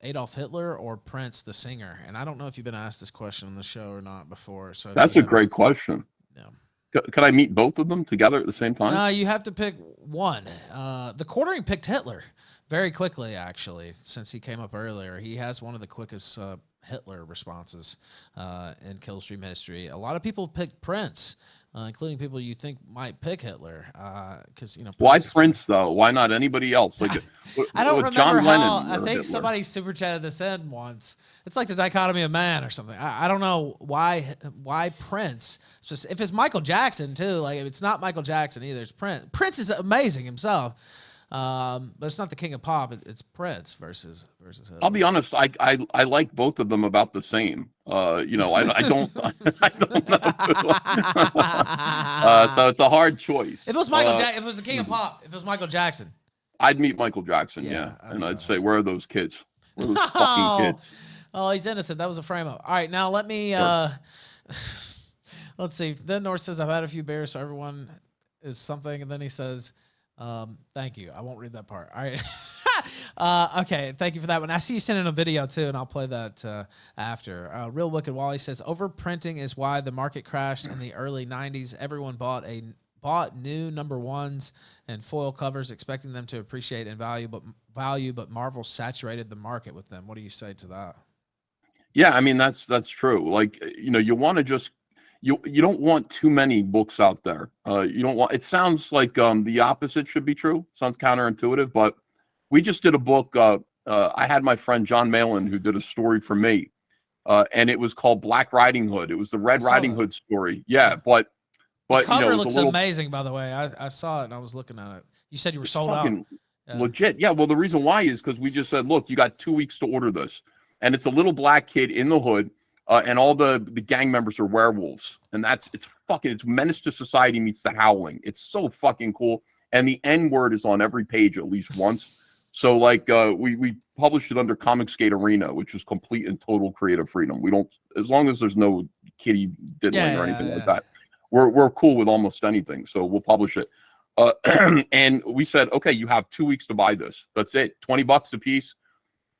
A: Adolf Hitler or Prince the singer? And I don't know if you've been asked this question on the show or not before. So if you
B: That's a
A: have,
B: great question.
A: yeah.
B: Could I meet both of them together at the same time?
A: No, you have to pick one. The quartering picked Hitler very quickly, actually, since he came up earlier. He has one of the quickest Hitler responses in Killstream history. A lot of people picked Prince. including people you think might pick Hitler. Because
B: Why
A: Prince is pretty.
B: Prince though? Why not anybody else? Like
A: I don't
B: with
A: remember
B: John
A: how.
B: Lennon
A: I
B: or
A: think
B: Hitler.
A: somebody super chatted this in once. It's like the dichotomy of man or something. I don't know why Prince. Just if it's Michael Jackson too. Like if it's not Michael Jackson either. It's Prince. Prince is amazing himself, but it's not the king of pop. It's Prince versus
B: I'll be
A: Hitler.
B: honest. I like both of them about the same. I don't I don't know. So it's a hard choice.
A: If it was Michael Jackson, if it was the king of pop, if it was Michael Jackson,
B: I'd meet Michael Jackson,
A: yeah,
B: yeah,
A: I
B: and
A: mean,
B: I'd say, where are those kids? Where are those fucking
A: oh,
B: kids?
A: oh, he's innocent. That was a frame up. All right, now let me.
B: Sure.
A: Let's see. Then North says, "I've had a few beers, so everyone is something." And then he says, "Thank you." I won't read that part. All right. Okay. Thank you for that one. I see you sending a video too, and I'll play that after. Real Wicked Wally says, "Overprinting is why the market crashed in the early '90s. Everyone bought new number ones and foil covers, expecting them to appreciate in value, but Marvel saturated the market with them." What do you say to that?
B: Yeah, I mean that's true. Like you want to just you don't want too many books out there. You don't want. It sounds like the opposite should be true. Sounds counterintuitive, but we just did a book. I had my friend John Malin who did a story for me, and it was called Black Riding Hood. It was the Red Riding
A: That.
B: Hood story. Yeah, but
A: The
B: it
A: cover
B: was a
A: looks
B: little.
A: amazing, by the way. I saw it and I was looking at it. You said you were
B: It's
A: sold out.
B: fucking legit. Yeah. Well, the reason why is because we just said, look, you got 2 weeks to order this, and it's a little black kid in the hood, and all the gang members are werewolves, and it's Menace to Society meets The Howling. It's so fucking cool, and the N word is on every page at least once. So like we published it under Comic Skate Arena, which is complete and total creative freedom. We don't, as long as there's no kitty diddling or anything like that, we're cool with almost anything. So we'll publish it. And we said, okay, you have 2 weeks to buy this. That's it, $20 a piece,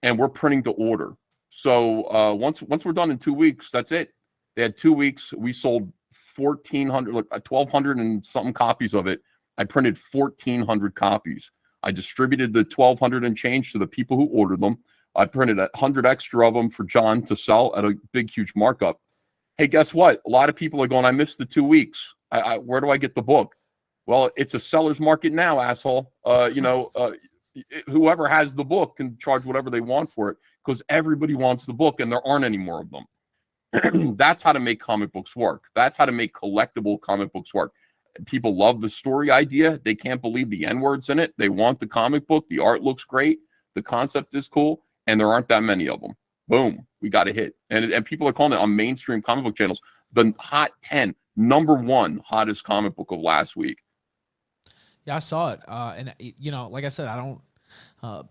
B: and we're printing to order. So once we're done in 2 weeks, that's it. They had 2 weeks. We sold 1,400, like 1,200 and something copies of it. I printed 1,400 copies. I distributed the 1,200 and change to the people who ordered them. I printed 100 extra of them for John to sell at a big, huge markup. Hey, guess what? A lot of people are going, I missed the 2 weeks. Where do I get the book? Well, it's a seller's market now, asshole. Whoever has the book can charge whatever they want for it because everybody wants the book and there aren't any more of them. That's how to make comic books work. That's how to make collectible comic books work. People love the story idea. They can't believe the N-words in it. They want the comic book. The art looks great. The concept is cool. And there aren't that many of them. Boom. We got a hit. And people are calling it on mainstream comic book channels the hot 10, #1 hottest comic book of last week.
A: Yeah, I saw it. And like I said, I don't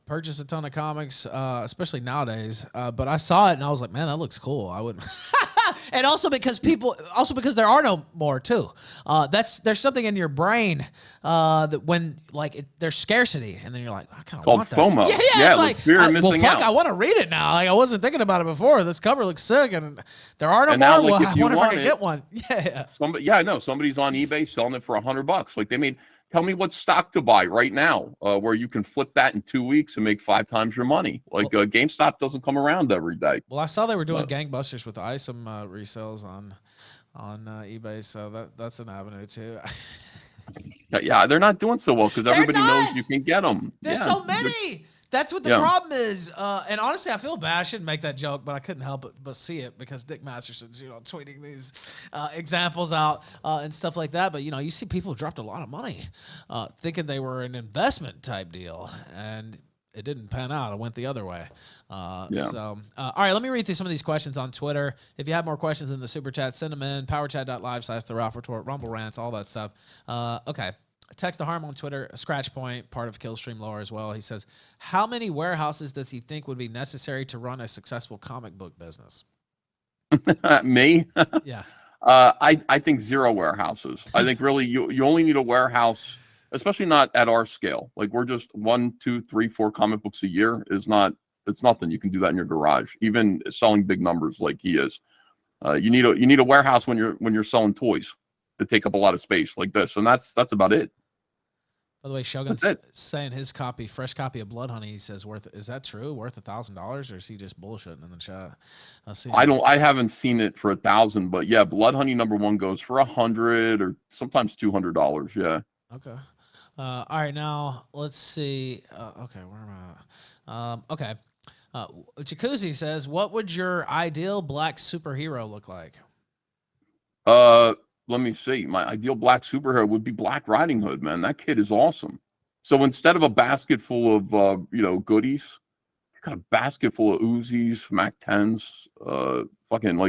A: purchase a ton of comics, especially nowadays. But I saw it and I was like, man, that looks cool. I wouldn't. And also because there are no more too. There's something in your brain that when there's scarcity, and then you're like, I kind of want that.
B: FOMO.
A: Yeah,
B: it's
A: like
B: fear of missing out.
A: I want to read it now. Like I wasn't thinking about it before. This cover looks sick, and there are no
B: and
A: more.
B: now,
A: Well, I wonder if I could get one. Yeah.
B: Somebody's on eBay selling it for $100. Like tell me what stock to buy right now, where you can flip that in 2 weeks and make 5 times your money. Like GameStop doesn't come around every day.
A: Well, I saw they were doing gangbusters with ISOM resales on eBay, so that's an avenue too.
B: Yeah, they're not doing so well because everybody knows you can get them.
A: There's so many. That's what the problem is. And honestly, I feel bad. I shouldn't make that joke, but I couldn't help it but see it because Dick Masterson's, tweeting these examples out and stuff like that. But, you see people who dropped a lot of money thinking they were an investment type deal. And it didn't pan out. It went the other way. So, all right, let me read through some of these questions on Twitter. If you have more questions in the super chat, send them in. Powerchat.live/The Ralph Retort, Rumble Rants, all that stuff. Okay. Text to Harm on Twitter, Scratch Point, part of Killstream lore as well. He says, how many warehouses does he think would be necessary to run a successful comic book business?
B: Me?
A: Yeah.
B: I think 0 warehouses. I think really you only need a warehouse, especially not at our scale. Like we're just 1, 2, 3, 4 comic books a year it's nothing. You can do that in your garage, even selling big numbers like he is. You need a warehouse when you're selling toys that take up a lot of space like this, and that's about it.
A: By the way,
B: That's
A: Shogun's
B: it.
A: saying his fresh copy of Blood Honey. He says is that true? Worth $1,000, or is he just bullshitting in the chat? I'll see.
B: I haven't seen it for 1,000, but yeah, Blood Honey #1 goes for 100 or sometimes $200. Yeah.
A: Okay. All right, now let's see. Okay, where am I? Okay. Jacuzzi says, "What would your ideal black superhero look like?"
B: Let me see. My ideal black superhero would be Black Riding Hood, man. That kid is awesome. So instead of a basket full of goodies, got a basket full of Uzis, Mac 10s, fucking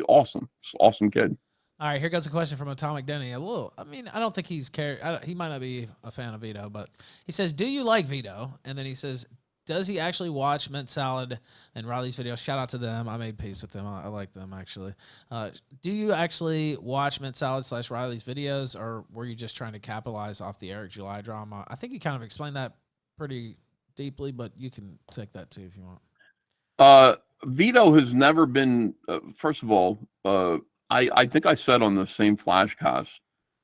B: awesome. Awesome kid.
A: All right, here goes a question from Atomic Denny. I mean, I don't think he might not be a fan of Vito, but he says, "Do you like Vito?" And then he says, "Does he actually watch Mint Salad and Riley's videos?" Shout out to them. I made peace with them. I like them, actually. Do you actually watch Mint Salad / Riley's videos, or were you just trying to capitalize off the Eric July drama? I think you kind of explained that pretty deeply, but you can take that too if you want.
B: Vito has never been, first of all, I think I said on the same Flashcast,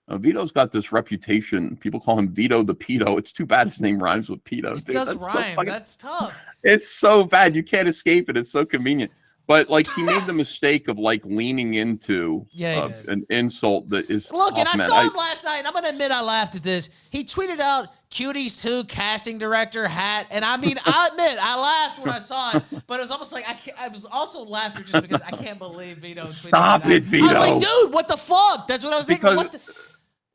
B: Vito's got this reputation. People call him Vito the Pedo. It's too bad his name rhymes with Pedo.
A: It does rhyme. So that's tough.
B: It's so bad. You can't escape it. It's so convenient. But like he made the mistake of like leaning into an insult that is
A: look, and I saw him last night, and I'm gonna admit I laughed at this. He tweeted out Cuties 2 casting director hat, and I mean, I admit I laughed when I saw it, but it was almost like I was also laughing just because I can't believe Vito.
B: Stop it, Vito!
A: I was like, dude, what the fuck? That's what I was thinking. What the...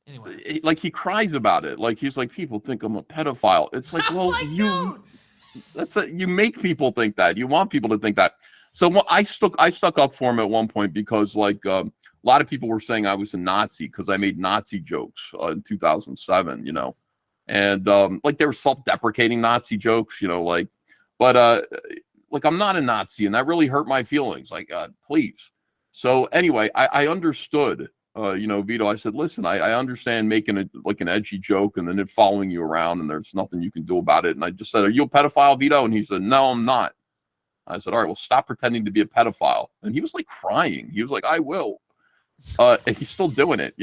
B: Anyway, like he cries about it. Like he's like, people think I'm a pedophile. It's like, well, you make people think that. You want people to think that. So I stuck up for him at one point because like a lot of people were saying I was a Nazi because I made Nazi jokes in 2007, and like they were self-deprecating Nazi jokes, but like I'm not a Nazi, and that really hurt my feelings. Like, please. So anyway, I understood, Vito. I said, listen, I understand making an edgy joke and then it following you around, and there's nothing you can do about it. And I just said, are you a pedophile, Vito? And he said, no, I'm not. I said, all right, well, stop pretending to be a pedophile. And he was like crying. He was like, I will. And he's still doing it,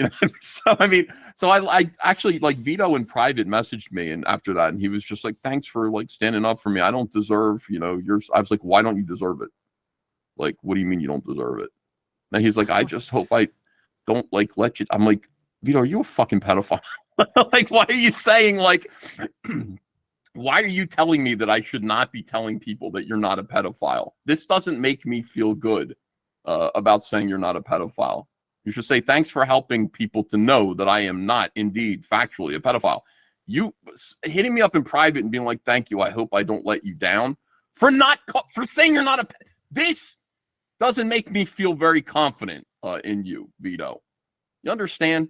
B: So I actually, like, Vito in private messaged me, and after that, and he was just like, thanks for like standing up for me. I don't deserve, yours. I was like, why don't you deserve it? Like, what do you mean you don't deserve it? And he's like, I just hope I don't like let you. I'm like, Vito, are you a fucking pedophile? Like, why are you saying like? Why are you telling me that I should not be telling people that you're not a pedophile? This doesn't make me feel good about saying you're not a pedophile. You should say, thanks for helping people to know that I am not indeed factually a pedophile. You hitting me up in private and being like, thank you, I hope I don't let you down for saying you're not this doesn't make me feel very confident in you, Vito. You understand?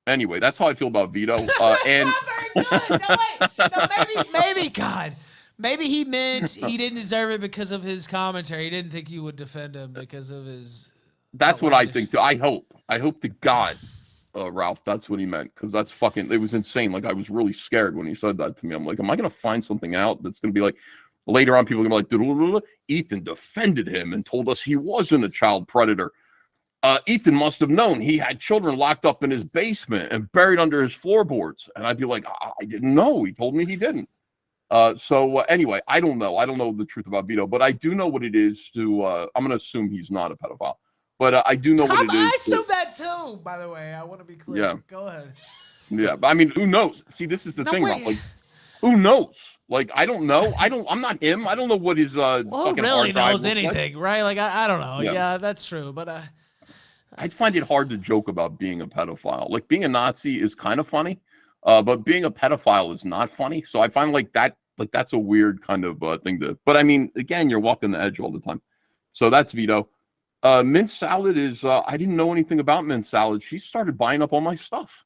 B: Anyway, that's how I feel about Vito. And
A: good. No, maybe, God. Maybe he meant he didn't deserve it because of his commentary. He didn't think you would defend him because of his.
B: That's what I think too. I hope to God, Ralph, that's what he meant, because that's fucking. It was insane. Like I was really scared when he said that to me. I'm like, am I gonna find something out that's gonna be like later on? People are gonna be like, Ethan defended him and told us he wasn't a child predator. Ethan must have known he had children locked up in his basement and buried under his floorboards. And I'd be like, I didn't know. He told me he didn't. Anyway, I don't know. I don't know the truth about Vito, but I do know what it is to, I'm going to assume he's not a pedophile, but I do know what it is.
A: I assume that too, by the way. I want to be clear.
B: Yeah.
A: Go ahead.
B: Yeah. But I mean, who knows? See, this is the thing about like, who knows? Like, I don't know. I'm not him. I don't know what his,
A: who really knows anything, right? Like, I don't know. Yeah, that's true. But,
B: I'd find it hard to joke about being a pedophile. Like being a Nazi is kind of funny, but being a pedophile is not funny. So I find that's a weird kind of thing to. But I mean, again, you're walking the edge all the time. So that's Vito. Mint Salad is. I didn't know anything about Mint Salad. She started buying up all my stuff.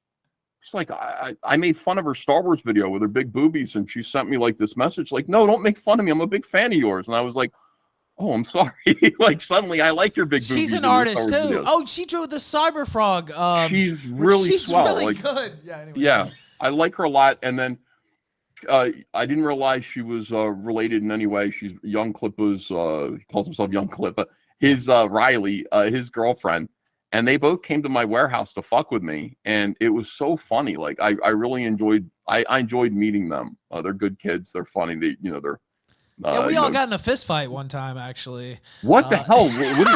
B: It's like I made fun of her Star Wars video with her big boobies, and she sent me like this message, like, "No, don't make fun of me. I'm a big fan of yours." And I was like, oh, I'm sorry. Like suddenly I like your big boobies.
A: She's an artist too. Videos. Oh, she drew the Cyber Frog.
B: She's really swell.
A: Really good. Yeah. Anyway.
B: Yeah, I like her a lot. And then I didn't realize she was related in any way. She's Young Clippa's. He calls himself Young Clippa. His Riley, his girlfriend. and they both came to my warehouse to fuck with me, and it was so funny. Like I really enjoyed. I enjoyed meeting them. They're good kids. They're funny. They, you know, they're.
A: Yeah, we all got in a fist fight one time, actually.
B: What the hell? What do you...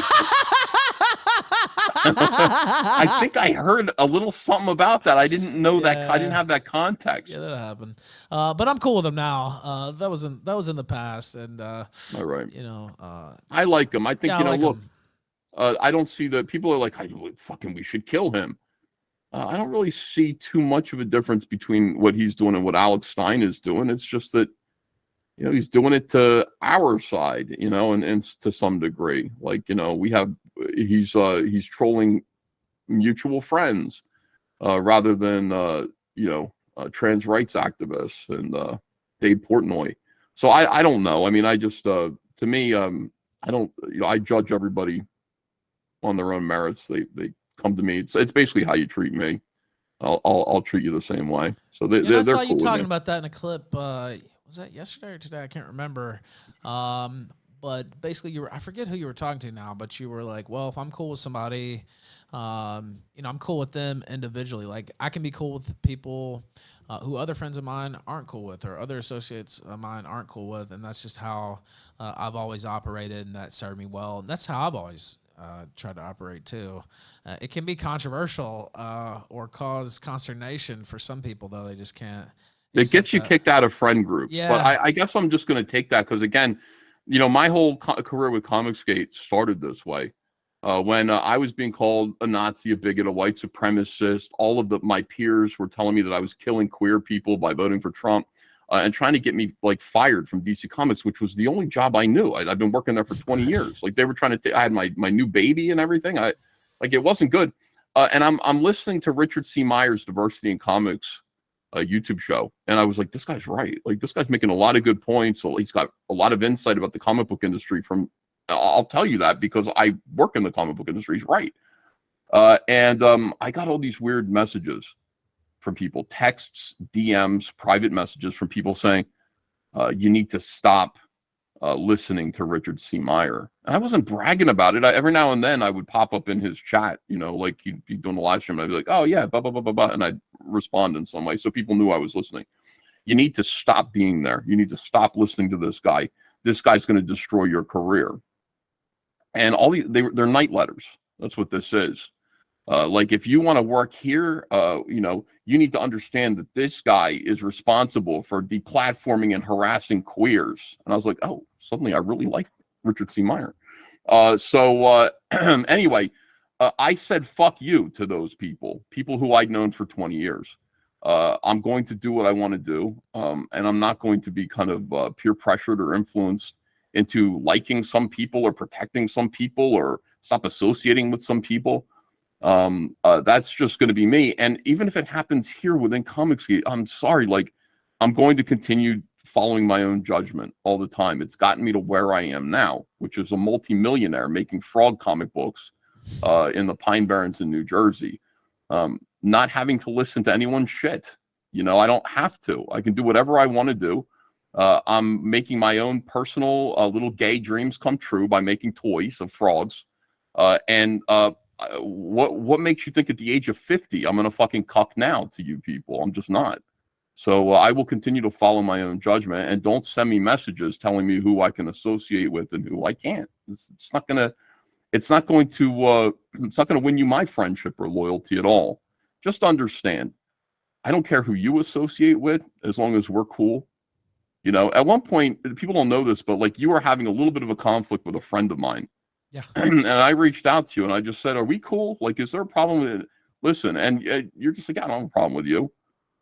B: I think I heard a little something about that. I didn't know that. I didn't have that context.
A: Yeah, that happened. But I'm cool with them now. That was in the past, and
B: all right.
A: you know,
B: I like them. I think,
A: yeah,
B: you know,
A: like
B: look, I don't see that people are like, fucking, we should kill him. I don't really see too much of a difference between what he's doing and what Alex Stein is doing. It's just that, you know, he's doing it to our side, you know, and to some degree, like, you know, he's trolling mutual friends, rather than, you know, trans rights activists and, Dave Portnoy. So I don't know. I mean, I just, to me, I don't, you know, I judge everybody on their own merits. They come to me. It's basically how you treat me. I'll treat you the same way. So
A: I saw
B: they're
A: you
B: cool
A: talking about that in a clip. Was that yesterday or today? I can't remember. But basically, I forget who you were talking to now, but you were like, well, if I'm cool with somebody, you know, I'm cool with them individually. Like, I can be cool with people who other friends of mine aren't cool with, or other associates of mine aren't cool with, and that's just how I've always operated, and that served me well. And that's how I've always tried to operate too. It can be controversial or cause consternation for some people, though. They just can't.
B: It gets you kicked out of friend groups.
A: Yeah.
B: But I guess I'm just going to take that because, again, you know, my whole career with Comicsgate started this way. When I was being called a Nazi, a bigot, a white supremacist, all of my peers were telling me that I was killing queer people by voting for Trump, and trying to get me like fired from DC Comics, which was the only job I knew. I've been working there for 20 years. Like they were trying to I had my new baby and everything. Like it wasn't good. And I'm listening to Richard C. Meyer's Diversity in Comics YouTube show, and I was like, this guy's right. Like this guy's making a lot of good points. So he's got a lot of insight about the comic book industry. I'll tell you that because I work in the comic book industry. He's right. And I got all these weird messages from people, texts, DMs, private messages from people saying, you need to stop listening to Richard C. Meyer. And I wasn't bragging about it. Every now and then I would pop up in his chat, you know, like he'd be doing a live stream. And I'd be like, oh yeah, blah, blah, blah, blah, blah. And I'd respond in some way. So people knew I was listening. You need to stop being there. You need to stop listening to this guy. This guy's going to destroy your career. And they're night letters. That's what this is. Like if you want to work here, you know, you need to understand that this guy is responsible for deplatforming and harassing queers. And I was like, oh, suddenly I really like Richard C. Meyer. Anyway, I said, fuck you to those people who I'd known for 20 years. I'm going to do what I want to do. And I'm not going to be kind of peer pressured or influenced into liking some people or protecting some people or stop associating with some people. That's just going to be me. And even if it happens here within Comicsgate, I'm sorry, like I'm going to continue following my own judgment all the time. It's gotten me to where I am now, which is a multimillionaire making frog comic books in the Pine Barrens in New Jersey. Not having to listen to anyone's shit. You know, I don't have to. I can do whatever I want to do. I'm making my own personal little gay dreams come true by making toys of frogs. What makes you think at the age of 50 I'm gonna fucking cuck now to you people? I'm just not. So I will continue to follow my own judgment, and don't send me messages telling me who I can associate with and who I can't. It's not going to win you my friendship or loyalty at all. Just understand, I don't care who you associate with as long as we're cool. You know, at one point, people don't know this, but like you were having a little bit of a conflict with a friend of mine.
A: Yeah.
B: And I reached out to you and I just said, are we cool? Like, is there a problem with it? Listen, and you're just like, I don't have a problem with you.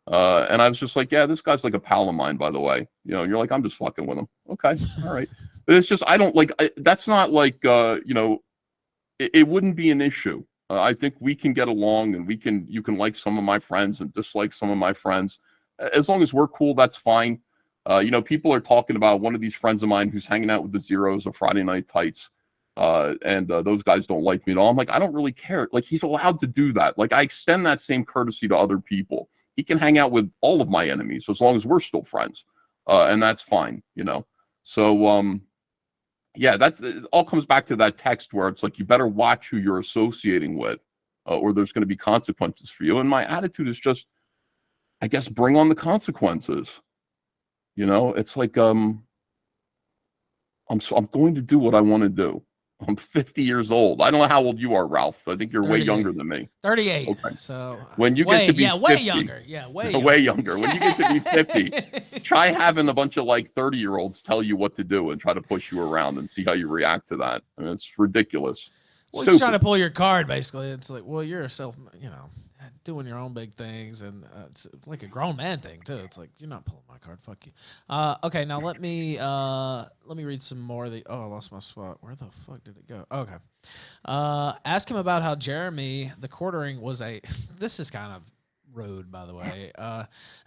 B: And I was just like, yeah, this guy's like a pal of mine, by the way. You know, you're like, I'm just fucking with him. Okay. All right. But it's just, I don't like, that's not like, you know, it wouldn't be an issue. I think we can get along and you can like some of my friends and dislike some of my friends. As long as we're cool, that's fine. You know, people are talking about one of these friends of mine who's hanging out with the Zeros of Friday Night Tights. And those guys don't like me at all. I'm like, I don't really care. Like, he's allowed to do that. Like, I extend that same courtesy to other people. He can hang out with all of my enemies as long as we're still friends. And that's fine, you know? So, yeah, it all comes back to that text where it's like, you better watch who you're associating with, or there's going to be consequences for you. And my attitude is just, I guess, bring on the consequences. You know, it's like, I'm going to do what I want to do. I'm 50 years old. I don't know how old you are, Ralph. I think you're way
A: 38.
B: younger than me.
A: 38.
B: Okay.
A: So
B: When you get to be 50,
A: way younger. Yeah, way
B: way
A: younger.
B: younger. When you get to be 50, try having a bunch of like 30-year-olds tell you what to do and try to push you around and see how you react to that. I mean, it's ridiculous.
A: Well, he's trying
B: Stupid.
A: to pull your card, basically. It's like, well, you're doing your own big things, and it's like a grown man thing too. It's like, you're not pulling my card. Fuck you. Okay, now let me read some more of the. Oh, I lost my spot. Where the fuck did it go? Okay. Ask him about how Jeremy the quartering was a. This is kind of rude, by the way.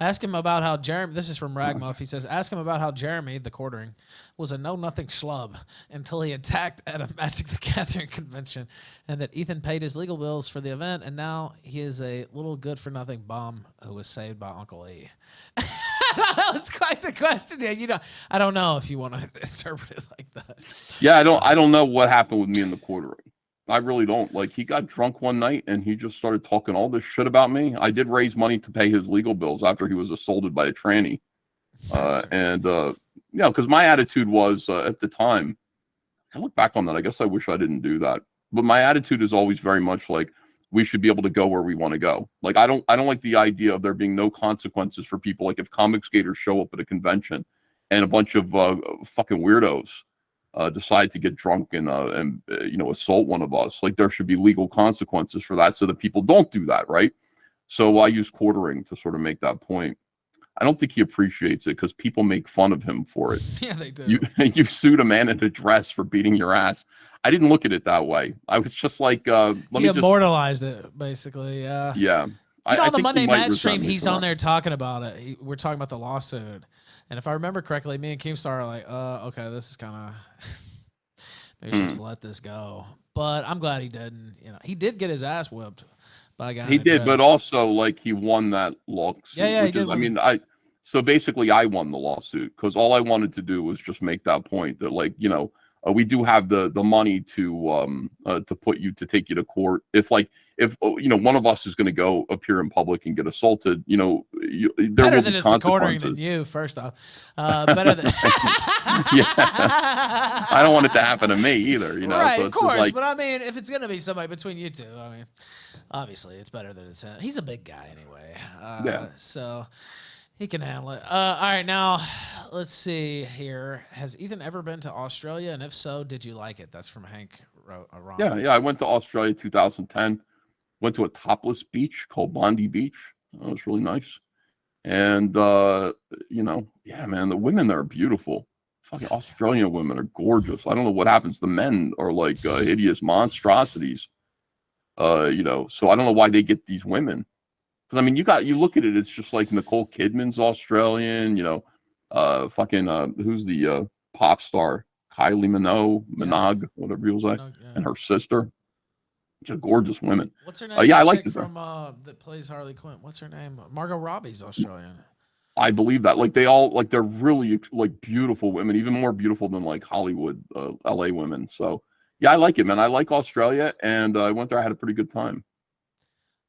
A: Ask him about how Jeremy. This is from Ragmuff. He says, ask him about how Jeremy the quartering was a know-nothing schlub until he attacked at a Magic the Gathering convention, and that Ethan paid his legal bills for the event, and now he is a little good-for-nothing bum who was saved by Uncle E. That was quite the question. Yeah, I don't know if you want to interpret it like that.
B: Yeah, I don't know what happened with me in the quartering. I really don't. Like, he got drunk one night and he just started talking all this shit about me. I did raise money to pay his legal bills after he was assaulted by a tranny. Because my attitude was, at the time, I look back on that, I guess I wish I didn't do that. But my attitude is always very much like, we should be able to go where we want to go. Like, I don't like the idea of there being no consequences for people. Like, if comic skaters show up at a convention and a bunch of fucking weirdos decide to get drunk and assault one of us, like, there should be legal consequences for that so that people don't do that, right? So I use quartering to sort of make that point. I don't think he appreciates it because people make fun of him for it.
A: Yeah, they do.
B: You sued a man in a dress for beating your ass. I didn't look at it that way. I was just like,
A: he immortalized it, basically. Yeah.
B: Yeah.
A: On the
B: think
A: Monday
B: he might
A: Match stream,
B: resent me
A: he's
B: for
A: on
B: that.
A: there talking about it. We're talking about the lawsuit, and if I remember correctly, me and Keemstar are like, okay, this is kind of maybe just let this go. But I'm glad he didn't. He did get his ass whipped by a guy.
B: He did, but also, like, he won that lawsuit.
A: Yeah, he did win.
B: So basically I won the lawsuit because all I wanted to do was just make that point that, like, we do have the money to take you to court. If one of us is going to go appear in public and get assaulted, there
A: better
B: will
A: than
B: be
A: it's the quartering
B: consequences.
A: than you. First off, better than.
B: Yeah, I don't want it to happen to me either.
A: Right,
B: so
A: of course.
B: like,
A: but I mean, if it's gonna be somebody between you two, I mean, obviously it's better than it's him. He's a big guy anyway.
B: Yeah.
A: So he can handle it. All right, now let's see here. Has Ethan ever been to Australia? And if so, did you like it? That's from Hank Ronson.
B: Yeah. I went to Australia 2010. Went to a topless beach called Bondi Beach. It was really nice. And yeah, man, the women there are beautiful. Fucking Australian women are gorgeous. I don't know what happens. The men are like hideous monstrosities. So I don't know why they get these women. Because, I mean, you look at it, it's just like Nicole Kidman's Australian, who's the pop star? Kylie Minogue, whatever you was like, and her sister. Just gorgeous women.
A: What's her name?
B: Yeah, I like it
A: from that plays Harley Quinn. What's her name? Margot Robbie's Australian.
B: I believe that. Like, they're really like beautiful women, even more beautiful than like Hollywood, LA women. So yeah, I like it, man. I like Australia, and I went there. I had a pretty good time.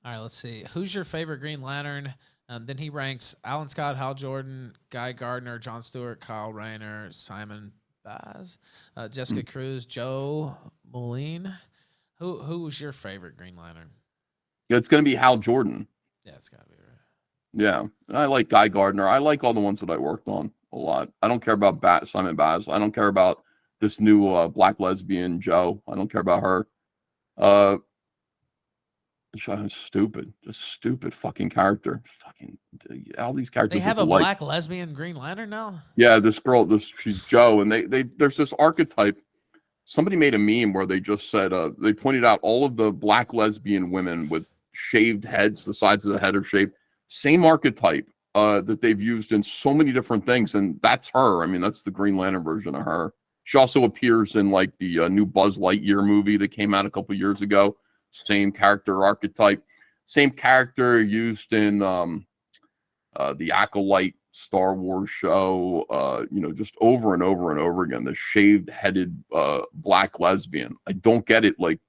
A: All right, let's see. Who's your favorite Green Lantern? Then he ranks Alan Scott, Hal Jordan, Guy Gardner, John Stewart, Kyle Rayner, Simon Baz, Jessica Cruz, Joe Moline. Who was your favorite Green Lantern?
B: It's going to be Hal Jordan.
A: Yeah, it's got to be right.
B: Yeah, I like Guy Gardner. I like all the ones that I worked on a lot. I don't care about Simon Baz. I don't care about this new black lesbian Joe. I don't care about her. Just stupid fucking character. Fucking all these characters.
A: They have a black lesbian Green Lantern now?
B: Yeah, she's Joe, and there's this archetype. Somebody made a meme where they just said they pointed out all of the black lesbian women with shaved heads, the sides of the head are shaved. Same archetype that they've used in so many different things, and that's her. I mean, that's the Green Lantern version of her. She also appears in like the new Buzz Lightyear movie that came out a couple years ago. Same character archetype, same character used in the Acolyte Star Wars show, you know, just over and over and over again. The shaved headed black lesbian. I don't get it. Like,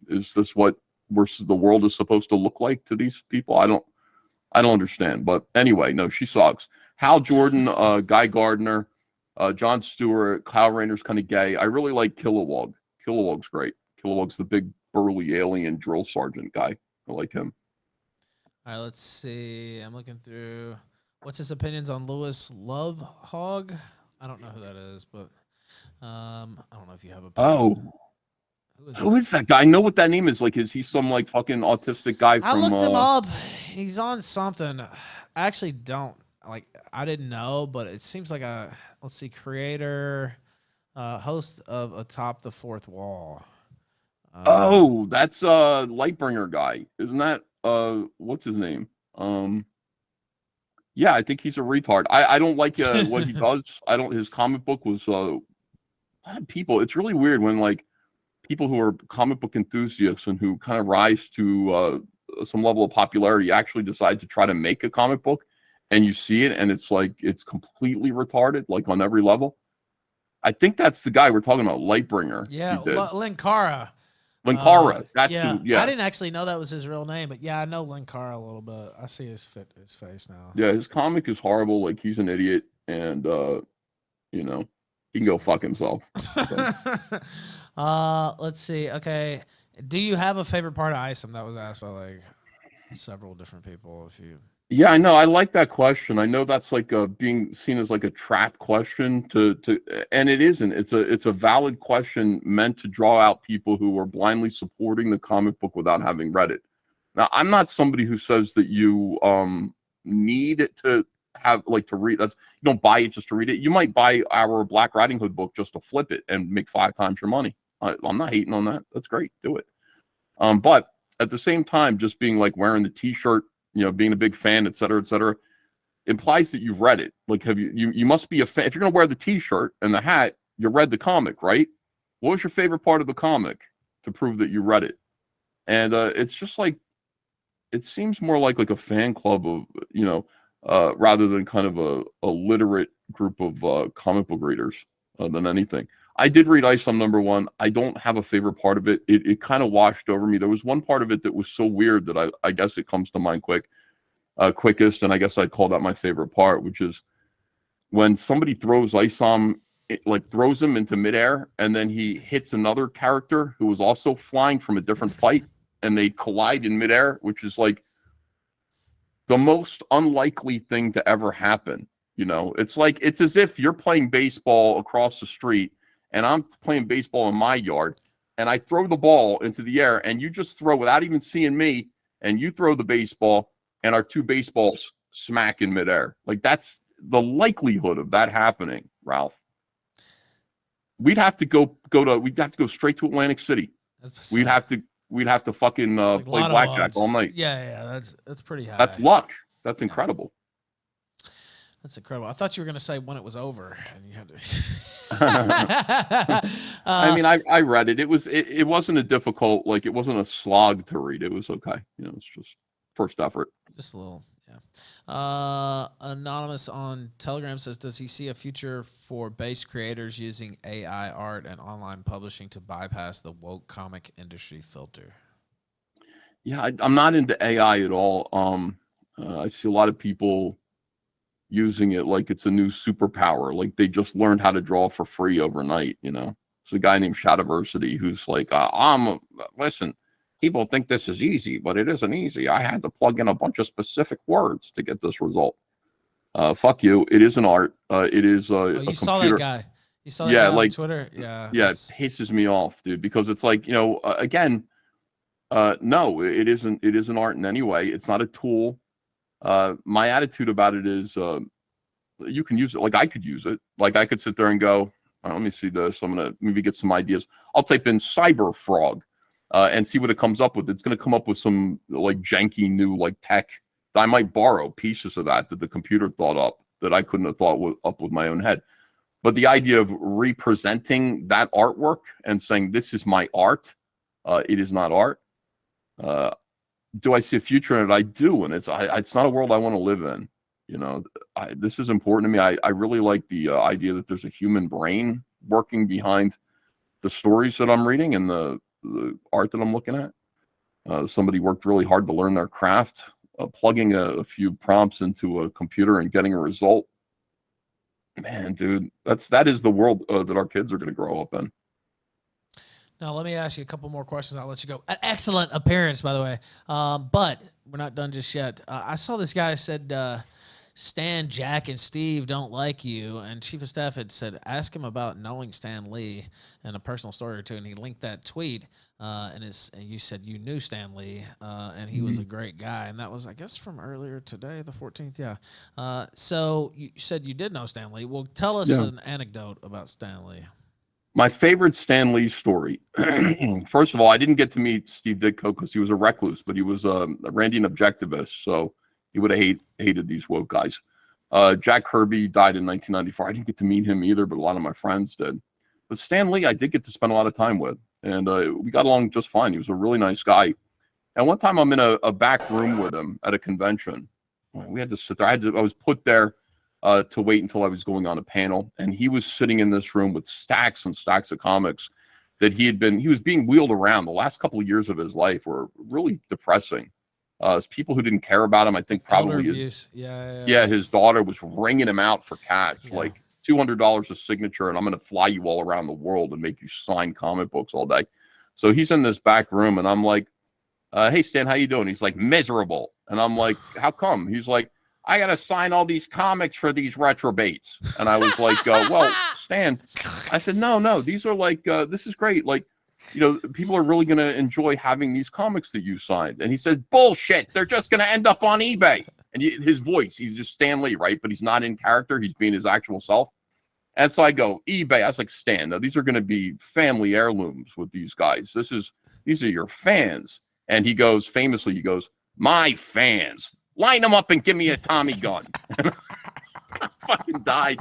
B: is this what the world is supposed to look like to these people? I don't understand. But anyway, no, she sucks. Hal Jordan, Guy Gardner, Jon Stewart, Kyle Rayner's kind of gay. I really like Kilowog. Kilowog's great. Kilowog's the big burly alien drill sergeant guy. I like him.
A: All right, let's see. I'm looking through. What's his opinions on Lewis Lovehog? I don't know who that is, but I don't know if you have opinions.
B: Oh, who is that guy? I know what that name is. Like, is he some like fucking autistic guy from?
A: I looked him up. He's on something. I actually don't like. I didn't know, but it seems like a let's see, creator, host of Atop the Fourth Wall.
B: Oh, that's Lightbringer guy, isn't that? What's his name? Yeah, I think he's a retard. I don't like what he does. I don't. His comic book was a lot of people. It's really weird when like people who are comic book enthusiasts and who kind of rise to some level of popularity actually decide to try to make a comic book, and you see it, and it's like it's completely retarded, like on every level. I think that's the guy we're talking about, Lightbringer.
A: Yeah, Linkara.
B: Linkara. That's
A: yeah.
B: who. Yeah,
A: I didn't actually know that was his real name, but yeah, I know Linkara a little bit. I see his face now.
B: Yeah, his comic is horrible. Like he's an idiot, and you know, he can go fuck himself. So.
A: Let's see. Okay, do you have a favorite part of Isom? That was asked by like several different people. If you.
B: Yeah, I know. I like that question. I know that's like being seen as like a trap question and it isn't. It's a valid question meant to draw out people who are blindly supporting the comic book without having read it. Now, I'm not somebody who says that you need to have like to read. You don't buy it just to read it. You might buy our Black Riding Hood book just to flip it and make 5 times your money. I'm not hating on that. That's great. Do it. But at the same time, just being like wearing the T-shirt, you know, being a big fan, et cetera, implies that you've read it. Like, have you must be a fan. If you're going to wear the T-shirt and the hat, you read the comic, right? What was your favorite part of the comic to prove that you read it? And it's just like, it seems more like a fan club of, you know, rather than kind of a literate group of comic book readers than anything. I did read Isom #1. I don't have a favorite part of it. It kind of washed over me. There was one part of it that was so weird that I guess it comes to mind quickest, and I guess I'd call that my favorite part, which is when somebody throws Isom, like throws him into midair, and then he hits another character who was also flying from a different fight, and they collide in midair, which is like the most unlikely thing to ever happen. You know, it's as if you're playing baseball across the street and I'm playing baseball in my yard, and I throw the ball into the air, and you just throw without even seeing me, and you throw the baseball, and our 2 baseballs smack in midair. Like, that's the likelihood of that happening, Ralph. We'd have to go straight to Atlantic City. We'd have to fucking like play blackjack all night.
A: Yeah, that's pretty high.
B: That's luck. That's incredible.
A: That's incredible. I thought you were going to say when it was over, and you had to.
B: I mean, I read it. It wasn't a difficult, like, it wasn't a slog to read. It was okay. You know, it's just first effort.
A: Just a little, yeah. Anonymous on Telegram says, does he see a future for base creators using AI art and online publishing to bypass the woke comic industry filter?
B: Yeah, I'm not into AI at all. I see a lot of people using it like it's a new superpower, like they just learned how to draw for free overnight. You know, there's a guy named Shadiversity who's like, listen, people think this is easy, but it isn't easy. I had to plug in a bunch of specific words to get this result. Fuck you. It is an art. It is
A: you saw that guy. You saw that guy on Twitter? Yeah.
B: Yeah, it pisses me off, dude, because it's like, you know, again, no, it isn't. It isn't art in any way. It's not a tool. My attitude about it is you can use it. Like, I could use it. Like, I could sit there and go, let me see this. I'm going to maybe get some ideas. I'll type in cyber frog and see what it comes up with. It's going to come up with some like janky new like tech that I might borrow pieces of that the computer thought up that I couldn't have thought up with my own head. But the idea of representing that artwork and saying, this is my art, it is not art. Do I see a future in it? I do, and it's not a world I want to live in. You know, this is important to me. I really like the idea that there's a human brain working behind the stories that I'm reading and the art that I'm looking at. Somebody worked really hard to learn their craft, plugging a few prompts into a computer and getting a result. Man, dude, that is the world that our kids are going to grow up in.
A: Now, let me ask you a couple more questions. I'll let you go. An excellent appearance, by the way. But we're not done just yet. I saw this guy said, Stan, Jack, and Steve don't like you. And Chief of Staff had said, ask him about knowing Stan Lee and a personal story or two. And he linked that tweet. And you said you knew Stan Lee, and he was a great guy. And that was, I guess, from earlier today, the 14th. Yeah. So you said you did know Stan Lee. Well, tell us an anecdote about Stan Lee.
B: My favorite Stan Lee story. First of all, I didn't get to meet Steve Ditko because he was a recluse, but he was a Randian objectivist, so he would have hated these woke guys. Jack Kirby died in 1994. I didn't get to meet him either, but a lot of my friends did. But Stan Lee, I did get to spend a lot of time with, and we got along just fine. He was a really nice guy. And one time I'm in a back room with him at a convention. We had to sit there. I was put there to wait until I was going on a panel, and he was sitting in this room with stacks and stacks of comics that he was being wheeled around. The last couple of years of his life were really depressing. People who didn't care about him, I think probably his daughter was wringing him out for cash, like $200 a signature, and I'm going to fly you all around the world and make you sign comic books all day. So he's in this back room, and I'm like, hey, Stan, how you doing? He's like, miserable. And I'm like, how come? He's like, I got to sign all these comics for these retrobates. And I was like, well, Stan, I said, no, these are like, this is great. Like, you know, people are really going to enjoy having these comics that you signed. And he says, bullshit. They're just going to end up on eBay. And his voice, he's just Stan Lee, right? But he's not in character. He's being his actual self. And so I go, eBay. I was like, Stan, now these are going to be family heirlooms with these guys. These are your fans. And he goes, famously, my fans. Line them up and give me a Tommy gun. I fucking died.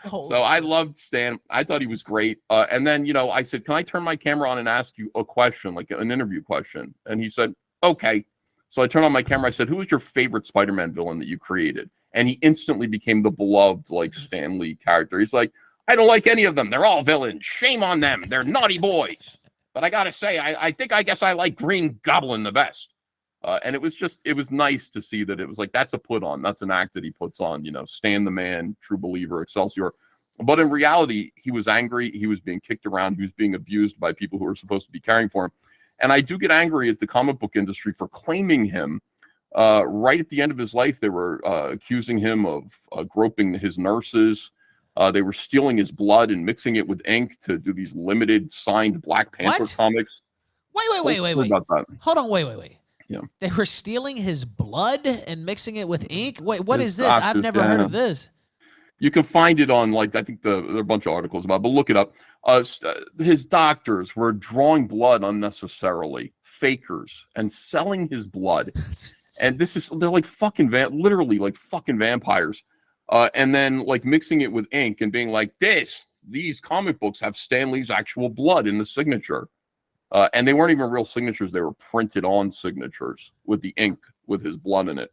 B: So I loved Stan. I thought he was great. And then, you know, I said, can I turn my camera on and ask you a question, like an interview question? And he said, okay. So I turned on my camera. I said, who was your favorite Spider-Man villain that you created? And he instantly became the beloved, like, Stan Lee character. He's like, I don't like any of them. They're all villains. Shame on them. They're naughty boys. But I got to say, I guess I like Green Goblin the best. And it was nice to see that it was like, that's a put on. That's an act that he puts on, you know, Stan the man, true believer, Excelsior. But in reality, he was angry. He was being kicked around. He was being abused by people who were supposed to be caring for him. And I do get angry at the comic book industry for claiming him. Right at the end of his life, they were accusing him of groping his nurses. They were stealing his blood and mixing it with ink to do these limited signed Black Panther comics.
A: Wait.
B: About that.
A: Hold on, wait.
B: Yeah.
A: They were stealing his blood and mixing it with ink? Wait, what is this? I've never heard of this.
B: You can find it on, like, I think there are a bunch of articles about it, but look it up. His doctors were drawing blood unnecessarily, fakers, and selling his blood. And they're like literally like fucking vampires. And then, like, mixing it with ink and being like, these comic books have Stan Lee's actual blood in the signature. And they weren't even real signatures. They were printed on signatures with the ink with his blood in it.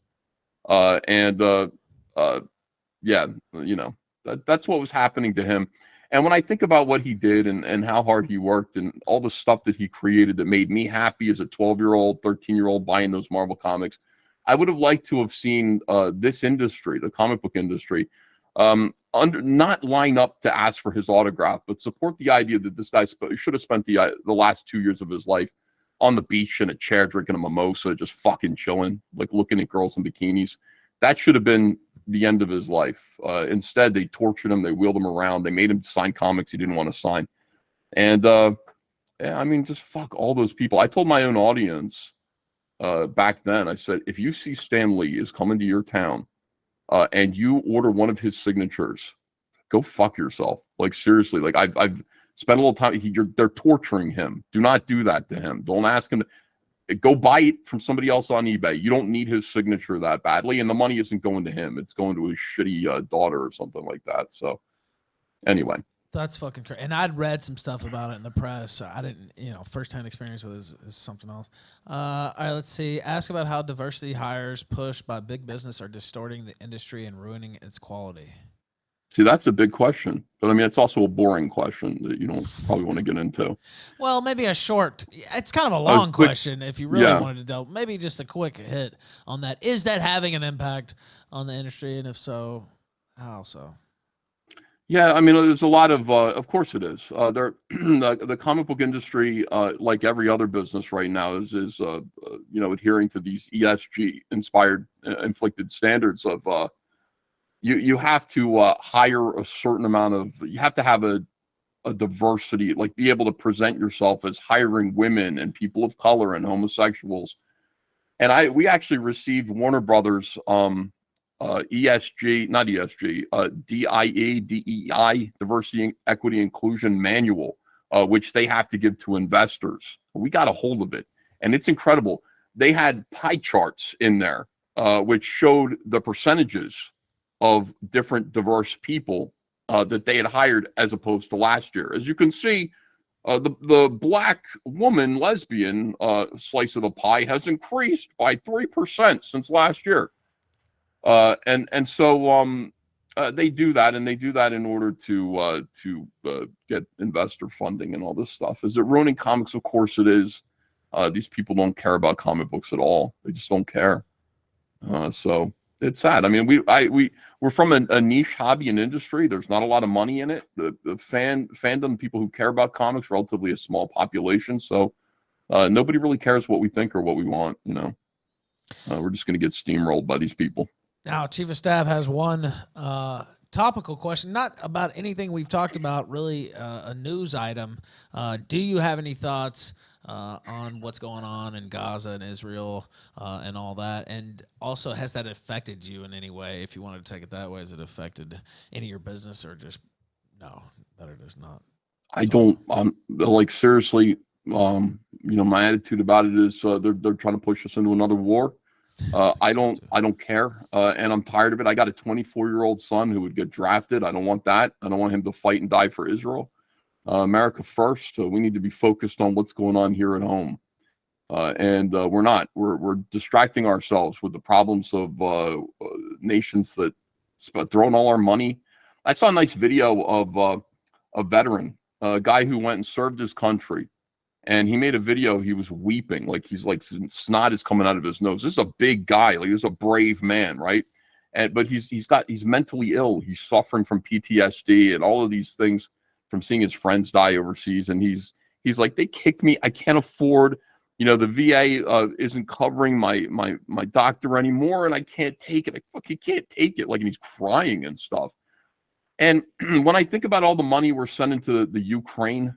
B: Yeah, you know, that's what was happening to him. And when I think about what he did and how hard he worked and all the stuff that he created that made me happy as a 12-year-old, 13-year-old buying those Marvel comics, I would have liked to have seen this industry, the comic book industry, not line up to ask for his autograph, but support the idea that this guy should have spent the last 2 years of his life on the beach in a chair drinking a mimosa, just fucking chilling, like looking at girls in bikinis. That should have been the end of his life. Instead, they tortured him. They wheeled him around. They made him sign comics he didn't want to sign. And I mean, just fuck all those people. I told my own audience back then, I said, if you see Stan Lee is coming to your town and you order one of his signatures, go fuck yourself. Like, seriously, like I've spent a little time. They're torturing him. Do not do that to him. Don't ask him to. Go buy it from somebody else on eBay. You don't need his signature that badly, and the money isn't going to him. It's going to his shitty daughter or something like that. So, anyway,
A: That's fucking crazy. And I'd read some stuff about it in the press. So I didn't, first-hand experience with it is something else. All right, let's see. Ask about how diversity hires pushed by big business are distorting the industry and ruining its quality.
B: See, that's a big question, but I mean, it's also a boring question that you don't probably want to get into.
A: Well, maybe a short. It's kind of a
B: A
A: long
B: quick,
A: question. If you really
B: yeah,
A: wanted to delve, maybe just a quick hit on that. Is that having an impact on the industry, and if so, how so?
B: yeah. I mean, there's a lot of course it is. The comic book industry, like every other business right now, is adhering to these ESG inspired, inflicted standards of you have to hire a certain amount of, you have to have a diversity, like be able to present yourself as hiring women and people of color and homosexuals. And we actually received Warner Brothers ESG, not ESG, DIE, Diversity, Equity, Inclusion Manual, which they have to give to investors. We got a hold of it, and it's incredible. They had pie charts in there, which showed the percentages of different diverse people that they had hired as opposed to last year. As you can see, the black woman lesbian slice of the pie has increased by 3% since last year. And so they do that, and they do that in order to get investor funding and all this stuff. Is it ruining comics? Of course it is. These people don't care about comic books at all. They just don't care. So it's sad. I mean, we're from a niche hobby and industry. There's not a lot of money in it. The fandom, people who care about comics, relatively a small population. So nobody really cares what we think or what we want. We're just going to get steamrolled by these people.
A: Now, Chief of Staff has one topical question, not about anything we've talked about, really a news item. Do you have any thoughts on what's going on in Gaza and Israel and all that? And also, has that affected you in any way? If you wanted to take it that way, has it affected any of your business or just no? Better just not.
B: I don't like seriously. My attitude about it is they're trying to push us into another war. I don't care, and I'm tired of it. I got a 24-year-old son who would get drafted. I don't want that. I don't want him to fight and die for Israel. America first. We need to be focused on what's going on here at home, and we're not. We're distracting ourselves with the problems of nations that throwing all our money. I saw a nice video of a veteran, a guy who went and served his country. And he made a video. He was weeping, like snot is coming out of his nose. This is a big guy, like this is a brave man, right? But he's mentally ill. He's suffering from PTSD and all of these things from seeing his friends die overseas. And he's like, they kicked me. I can't afford, the VA isn't covering my doctor anymore, and I can't take it. I fucking can't take it. Like, and he's crying and stuff. And when I think about all the money we're sending to the Ukraine,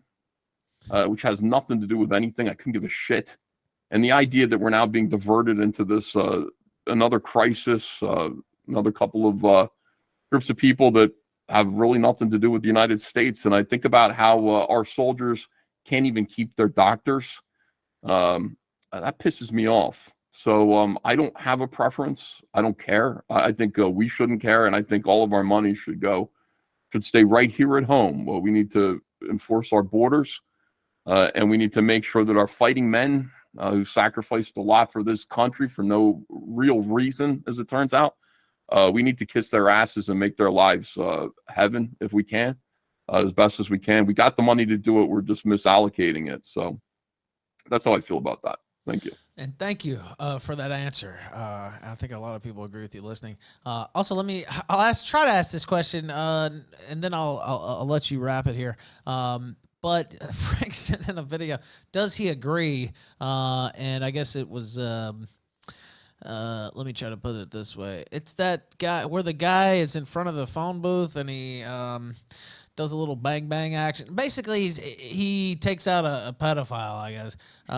B: which has nothing to do with anything. I couldn't give a shit. And the idea that we're now being diverted into this another crisis, another couple of groups of people that have really nothing to do with the United States. And I think about how our soldiers can't even keep their doctors. That pisses me off. So I don't have a preference. I don't care. I think we shouldn't care. And I think all of our money should stay right here at home. Well, we need to enforce our borders. And we need to make sure that our fighting men who sacrificed a lot for this country for no real reason, as it turns out, we need to kiss their asses and make their lives heaven if we can, as best as we can. We got the money to do it. We're just misallocating it. So that's how I feel about that. Thank you.
A: And thank you for that answer. I think a lot of people agree with you listening. Also, I'll try to ask this question, and then I'll let you wrap it here. But Frank sent in a video. Does he agree? And I guess it was. Let me try to put it this way. It's that guy where the guy is in front of the phone booth and he does a little bang bang action. Basically, he takes out a pedophile, I guess.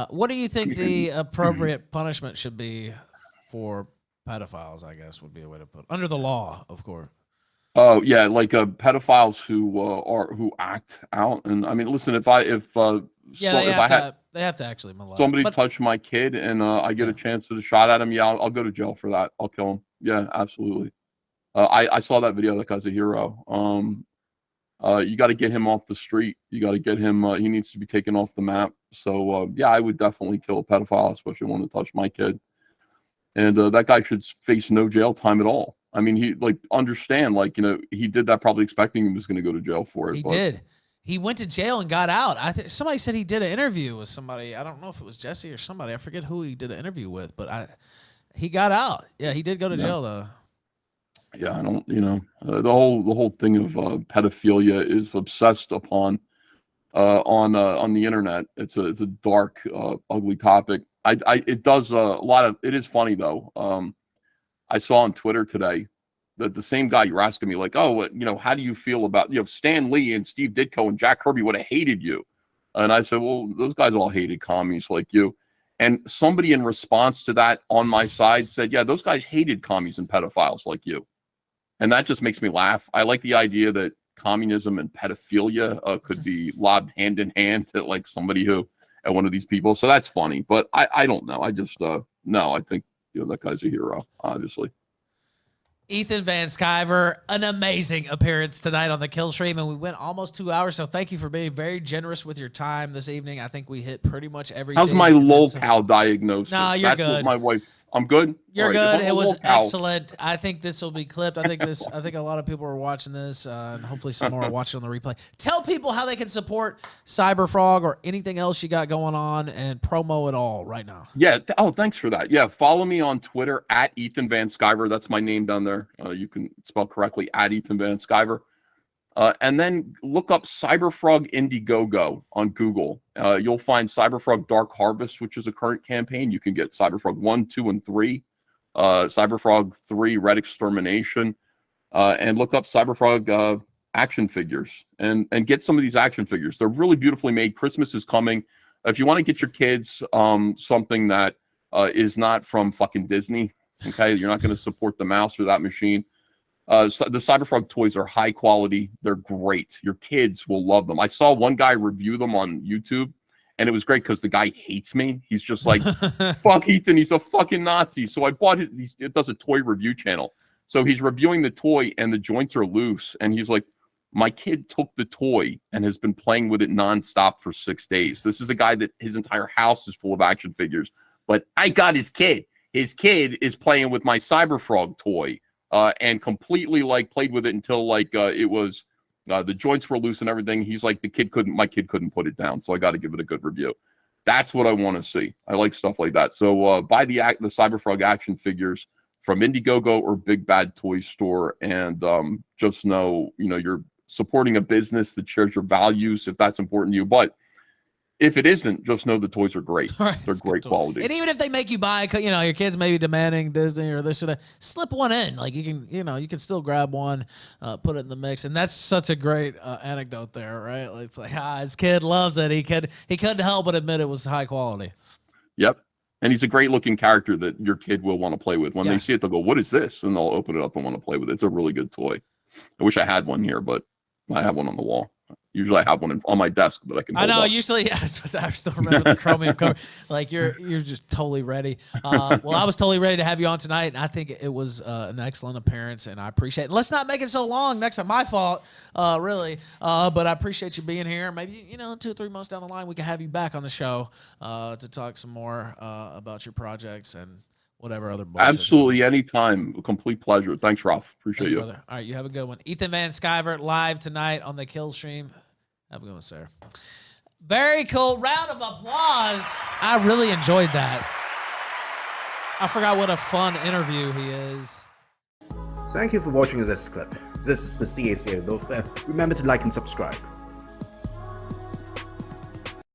A: What do you think the appropriate punishment should be for pedophiles? I guess would be a way to put it. Under the law, of course.
B: Oh yeah, like pedophiles who act out. And I mean, listen, if I
A: they have to actually molest.
B: Somebody touch my kid and I get a chance to shot at him, yeah, I'll go to jail for that. I'll kill him. Yeah, absolutely. I saw that video. That guy's a hero. You got to get him off the street. You got to get him. He needs to be taken off the map. So yeah, I would definitely kill a pedophile, especially one to touch my kid. And that guy should face no jail time at all. I mean, he understand, he did that probably expecting he was going to go to jail for it.
A: He did. He went to jail and got out. Somebody said he did an interview with somebody. I don't know if it was Jesse or somebody. I forget who he did an interview with, but he got out. Yeah, he did go to jail though.
B: Yeah, I don't. The whole thing of pedophilia is obsessed upon on the internet. It's a dark, ugly topic. It does a lot of. It is funny though. I saw on Twitter today that the same guy you're asking me, like, oh, how do you feel about Stan Lee and Steve Ditko and Jack Kirby would have hated you? And I said, well, those guys all hated commies like you. And somebody in response to that on my side said, yeah, those guys hated commies and pedophiles like you. And that just makes me laugh. I like the idea that communism and pedophilia could be lobbed hand in hand to like somebody who at one of these people. So that's funny. But I don't know. I just no, I think that guy's a hero, obviously.
A: Ethan Van Sciver, an amazing appearance tonight on the Killstream, and we went almost 2 hours. So thank you for being very generous with your time this evening. I think we hit pretty much everything.
B: How's my lolcow diagnosis?
A: No, you're good.
B: What my wife. I'm good.
A: You're good. It was excellent. I think this will be clipped. I think a lot of people are watching this, and hopefully some more are watching on the replay. Tell people how they can support Cyberfrog or anything else you got going on, and promo it all right now.
B: Yeah. Oh, thanks for that. Yeah. Follow me on Twitter at Ethan Van Sciver. That's my name down there. You can spell correctly at Ethan Van Sciver. And then look up Cyberfrog Indiegogo on Google. You'll find Cyberfrog Dark Harvest, which is a current campaign. You can get Cyberfrog 1, 2, and 3. Cyberfrog 3 Red Extermination. And look up Cyberfrog action figures and get some of these action figures. They're really beautifully made. Christmas is coming. If you want to get your kids something that is not from fucking Disney, okay, you're not going to support the mouse or that machine. So the Cyberfrog toys are high quality. They're great. Your kids will love them. I saw one guy review them on YouTube, and it was great because the guy hates me. He's just like, fuck Ethan. He's a fucking Nazi. So I bought it does a toy review channel. So he's reviewing the toy, and the joints are loose. And he's like, my kid took the toy and has been playing with it nonstop for 6 days. This is a guy that his entire house is full of action figures. But I got his kid. His kid is playing with my Cyberfrog toy. And completely played with it until it was the joints were loose and everything. He's like, my kid couldn't put it down. So I got to give it a good review. That's what I want to see. I like stuff like that. So buy the Cyberfrog action figures from Indiegogo or Big Bad Toy Store. And just know, you're supporting a business that shares your values if that's important to you. But if it isn't, just know the toys are great. Right, they're great quality.
A: And even if they make you buy, your kids may be demanding Disney or this or that, slip one in. You can still grab one, put it in the mix. And that's such a great anecdote there, right? It's like, his kid loves it. He couldn't help but admit it was high quality.
B: Yep. And he's a great looking character that your kid will want to play with. When they see it, they'll go, what is this? And they'll open it up and want to play with it. It's a really good toy. I wish I had one here, but I have one on the wall. Usually I have one on my desk that I can hold up.
A: Usually, yes, but I still remember the chromium cover. You're just totally ready. Well, I was totally ready to have you on tonight, and I think it was an excellent appearance, and I appreciate it. Let's not make it so long next time. My fault, really. But I appreciate you being here. Maybe, 2 or 3 months down the line, we can have you back on the show to talk some more about your projects and whatever other bullshit.
B: Absolutely, anytime. A complete pleasure. Thanks, Ralph. Appreciate you.
A: Brother. All right, you have a good one. Ethan Van Sciver live tonight on the Killstream. Have a good one, sir. Very cool. Round of applause. I really enjoyed that. I forgot what a fun interview he is.
C: Thank you for watching this clip. This is the CACA. Remember to like and subscribe.